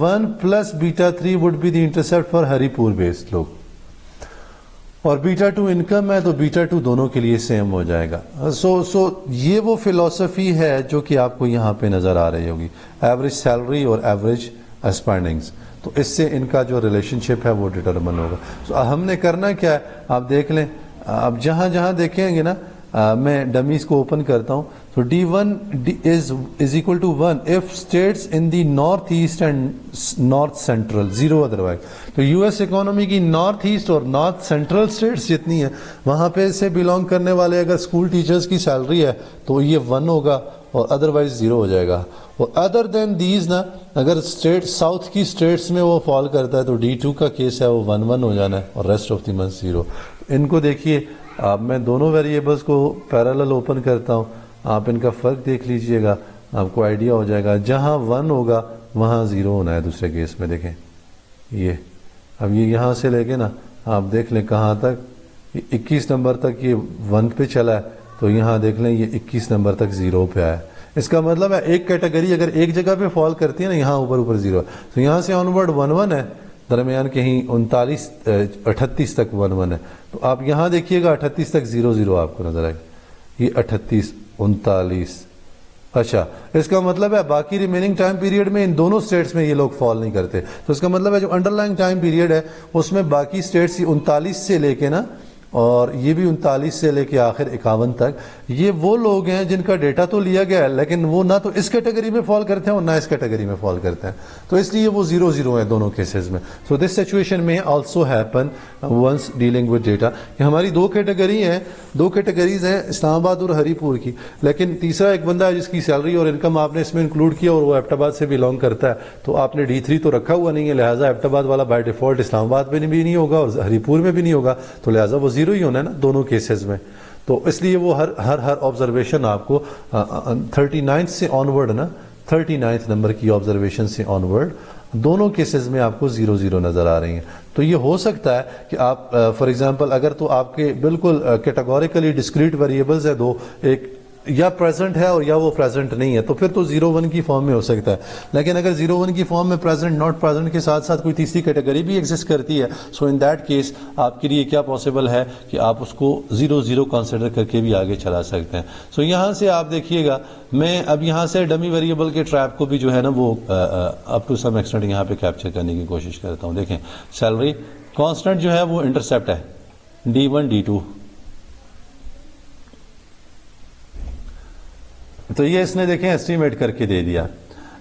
1 plus beta 3 would be the intercept for Haripur based لوگ. اور بیٹا ٹو انکم ہے تو بیٹا ٹو دونوں کے لیے سیم ہو جائے گا. سو یہ وہ فلسفی ہے جو کہ آپ کو یہاں پہ نظر آ رہی ہوگی, ایوریج سیلری اور ایوریج اسپینڈنگس. تو اس سے ان کا جو ریلیشن شپ ہے وہ ڈٹرمن ہوگا. سو ہم نے کرنا کیا ہے, آپ دیکھ لیں, اب جہاں جہاں دیکھیں گے نا, میں ڈمیز کو اوپن کرتا ہوں. تو D1 is equal to 1 if states in the north east and north central, zero otherwise. تو US اکانومی کی نارتھ ایسٹ اور نارتھ سینٹرل اسٹیٹس جتنی ہیں وہاں پہ سے بلانگ کرنے والے اگر اسکول ٹیچرز کی سیلری ہے تو یہ 1 ہوگا اور ادروائز 0 ہو جائے گا. اور ادر دین دیز نا, اگر اسٹیٹ ساؤتھ کی اسٹیٹس میں وہ فال کرتا ہے تو D2 کا کیس ہے وہ 1 ہو جانا ہے اور ریسٹ آف دی منتھ 0. ان کو دیکھیے, اب میں دونوں ویریبلس کو پیرالل اوپن کرتا ہوں, آپ ان کا فرق دیکھ لیجئے گا, آپ کو آئیڈیا ہو جائے گا. جہاں 1 ہوگا وہاں 0 ہونا ہے دوسرے کیس میں. دیکھیں یہ, اب یہ یہاں سے لے کے نا آپ دیکھ لیں کہاں تک, 21 نمبر تک یہ 1 پہ چلا ہے, تو یہاں دیکھ لیں یہ 21 نمبر تک 0 پہ آیا ہے. اس کا مطلب ہے ایک کیٹیگری اگر ایک جگہ پہ فال کرتی ہے نا, یہاں اوپر 0 ہے, تو یہاں سے آن ورڈ 1 ہے, درمیان کہیں 38 تک 1 ہے. تو آپ یہاں دیکھیے گا 38 تک 0 آپ کو نظر آئے گا, یہ 38 39. اچھا, اس کا مطلب ہے باقی ریمیننگ ٹائم پیریڈ میں ان دونوں سٹیٹس میں یہ لوگ فال نہیں کرتے. تو اس کا مطلب ہے جو انڈر لائن ٹائم پیریڈ ہے اس میں باقی سٹیٹس 39 سے لے کے نا, اور یہ بھی 39 سے لے کے آخر 51 تک, یہ وہ لوگ ہیں جن کا ڈیٹا تو لیا گیا ہے لیکن وہ نہ تو اس کیٹیگری میں فال کرتے ہیں اور نہ اس کیٹیگری میں فال کرتے ہیں, تو اس لیے وہ 0 ہیں دونوں کیسز میں. سو دس سچویشن میں also happen once dealing with data. کہ ہماری 2 کیٹیگری ہیں, 2 کیٹیگریز ہیں اسلام آباد اور ہری پور کی, لیکن تیسرا ایک بندہ ہے جس کی سیلری اور انکم آپ نے اس میں انکلوڈ کیا اور وہ ایبٹ آباد سے بلانگ کرتا ہے, تو آپ نے D3 تو رکھا ہوا نہیں ہے, لہٰذا ایبٹ آباد والا بائی ڈیفالٹ اسلام آباد میں بھی نہیں ہوگا اور ہری پور میں بھی نہیں ہوگا, تو لہٰذا وہ 0 ہی ہونا ہے نا دونوں کیسز میں. تو اس لیے وہ ہر آبزرویشن آپ کو 39 سے آن ورڈ نا, 39 نمبر کی آبزرویشن سے آن ورڈ دونوں کیسز میں آپ کو 0 نظر آ رہی ہیں. تو یہ ہو سکتا ہے کہ آپ فار ایگزامپل اگر تو آپ کے بالکل کیٹاگوریکلی ڈسکریٹ ویریبلز ہے 2, ایک یا پریزنٹ ہے اور یا وہ پریزنٹ نہیں ہے, تو پھر تو 0 1 کی فارم میں ہو سکتا ہے. لیکن اگر 0 1 کی فارم میں پریزنٹ ناٹ پریزنٹ کے ساتھ ساتھ کوئی تیسری کیٹیگری بھی ایگزسٹ کرتی ہے, سو ان دیٹ کیس آپ کے لیے کیا پاسبل ہے کہ آپ اس کو 0 کنسیڈر کر کے بھی آگے چلا سکتے ہیں. سو یہاں سے آپ دیکھیے گا, میں اب یہاں سے ڈمی ویریبل کے ٹریپ کو بھی جو ہے نا وہ اپ ٹو سم ایکسٹینٹ یہاں پہ کیپچر کرنے کی کوشش کرتا ہوں. دیکھیں سیلری کانسٹنٹ جو ہے وہ انٹرسیپٹ ہے D1 D2, تو یہ اس نے دیکھیں ایسٹیمیٹ کر کے دے دیا.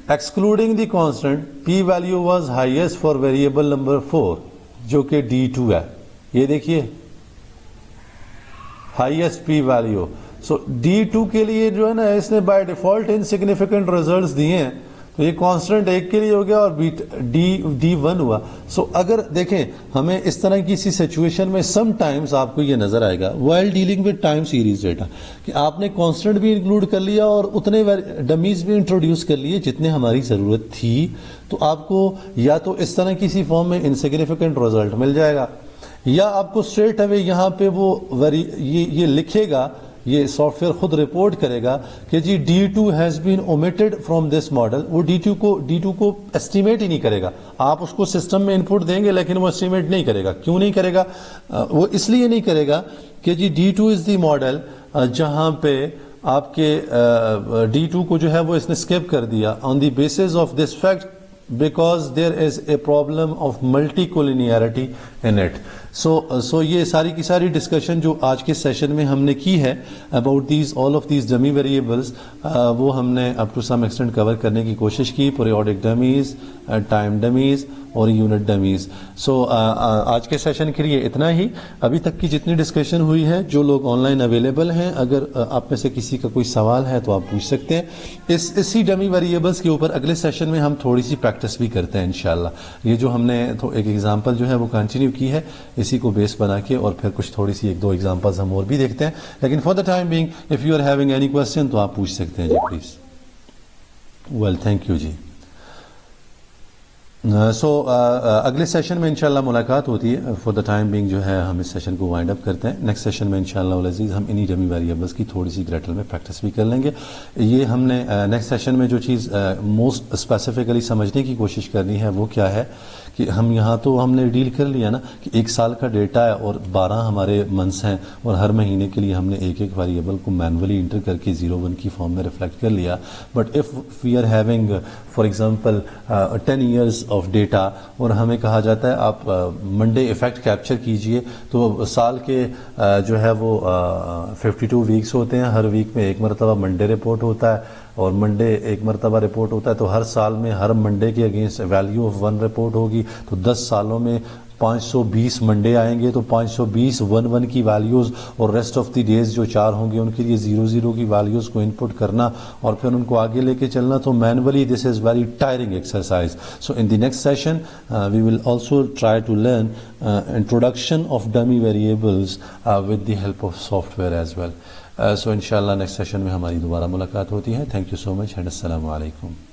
Excluding the constant P value was highest for variable number 4 جو کہ D2 ہے. یہ دیکھیے ہائیسٹ پی ویلیو. سو D2 کے لیے جو ہے نا اس نے بائی ڈیفالٹ انسگنیفیکنٹ ریزلٹس دیے ہیں, تو یہ کانسٹنٹ 1 کے لیے ہو گیا اور D1 ہوا. سو اگر دیکھیں ہمیں اس طرح کی سی سچویشن میں سم ٹائمز آپ کو یہ نظر آئے گا while dealing with time series data کہ آپ نے کانسٹنٹ بھی انکلوڈ کر لیا اور اتنے ڈمیز بھی انٹروڈیوس کر لیے جتنے ہماری ضرورت تھی, تو آپ کو یا تو اس طرح کی سی فارم میں انسگنیفیکنٹ ریزلٹ مل جائے گا, یا آپ کو اسٹریٹ اوے یہاں پہ وہ یہ لکھے گا, یہ سافٹ ویئر خود رپورٹ کرے گا کہ جی D2 has been omitted from this model. وہ D2 کو ایسٹیمیٹ ہی نہیں کرے گا. آپ اس کو سسٹم میں انپٹ دیں گے لیکن وہ ایسٹیمیٹ نہیں کرے گا. کیوں نہیں کرے گا؟ وہ اس لیے نہیں کرے گا کہ جی D2 از دی ماڈل جہاں پہ آپ کے D2 کو جو ہے وہ اس نے اسکپ کر دیا on the basis of this fact because there is a problem of multicollinearity in it. So یہ ساری کی ساری ڈسکشن جو آج کے سیشن میں ہم نے کی ہے about these all of these dummy variables, وہ ہم نے up to some extent کور کرنے کی کوشش کی. periodic dummies, time dummies اور یونٹ ڈمیز. سو آج کے سیشن کے لیے اتنا ہی. ابھی تک کی جتنی ڈسکشن ہوئی ہے, جو لوگ آن لائن اویلیبل ہیں, اگر آپ میں سے کسی کا کوئی سوال ہے تو آپ پوچھ سکتے ہیں. اسی ڈمی ویریبلس کے اوپر اگلے سیشن میں ہم تھوڑی سی پریکٹس بھی کرتے ہیں انشاءاللہ. یہ جو ہم نے ایک ایگزامپل جو ہے وہ کنٹینیو کی ہے, اسی کو بیس بنا کے اور پھر کچھ تھوڑی سی 1-2 ایگزامپلز ہم اور بھی دیکھتے ہیں. لیکن for the time being if you are having any question تو آپ پوچھ سکتے ہیں جی پلیز. ویل تھینک یو جی. سو اگلے سیشن میں انشاءاللہ ملاقات ہوتی ہے. فار دا ٹائم بینگ جو ہے ہم اس سیشن کو وائنڈ اپ کرتے ہیں. نیکسٹ سیشن میں انشاءاللہ العزیز ہم انہی ڈمی ویریبلس کی تھوڑی سی گریٹل میں پریکٹس بھی کر لیں گے. یہ ہم نے نیکسٹ سیشن میں جو چیز موسٹ اسپیسیفکلی سمجھنے کی کوشش کرنی ہے وہ کیا ہے کہ ہم یہاں تو ہم نے ڈیل کر لیا نا کہ 1 سال کا ڈیٹا ہے اور 12 ہمارے منتھس ہیں اور ہر مہینے کے لیے ہم نے ایک ویریبل کو مینولی انٹر کر کے 0-1 کی فارم میں ریفلیکٹ کر لیا. But if we are having for example 10 years of data اور ہمیں کہا جاتا ہے آپ منڈے افیکٹ کیپچر کیجئے, تو سال کے جو ہے وہ 52 ویکس ہوتے ہیں, ہر ویک میں ایک مرتبہ منڈے رپورٹ ہوتا ہے اور منڈے ایک مرتبہ رپورٹ ہوتا ہے, تو ہر سال میں ہر منڈے کے اگینسٹ ویلیو آف 1 رپورٹ ہوگی, تو 10 سالوں میں 520 منڈے آئیں گے, تو 520 1 کی ویلیوز اور ریسٹ آف دی ڈیز جو 4 ہوں گے ان کے لیے 0 کی ویلیوز کو انپٹ کرنا اور پھر ان کو آگے لے کے چلنا. تو manually this is very tiring exercise. So in the next session we will also try to learn introduction of dummy variables with the help of software as well. So انشاءاللہ نیکسٹ سیشن میں ہماری دوبارہ ملاقات ہوتی ہے. Thank you so much and السلام علیکم.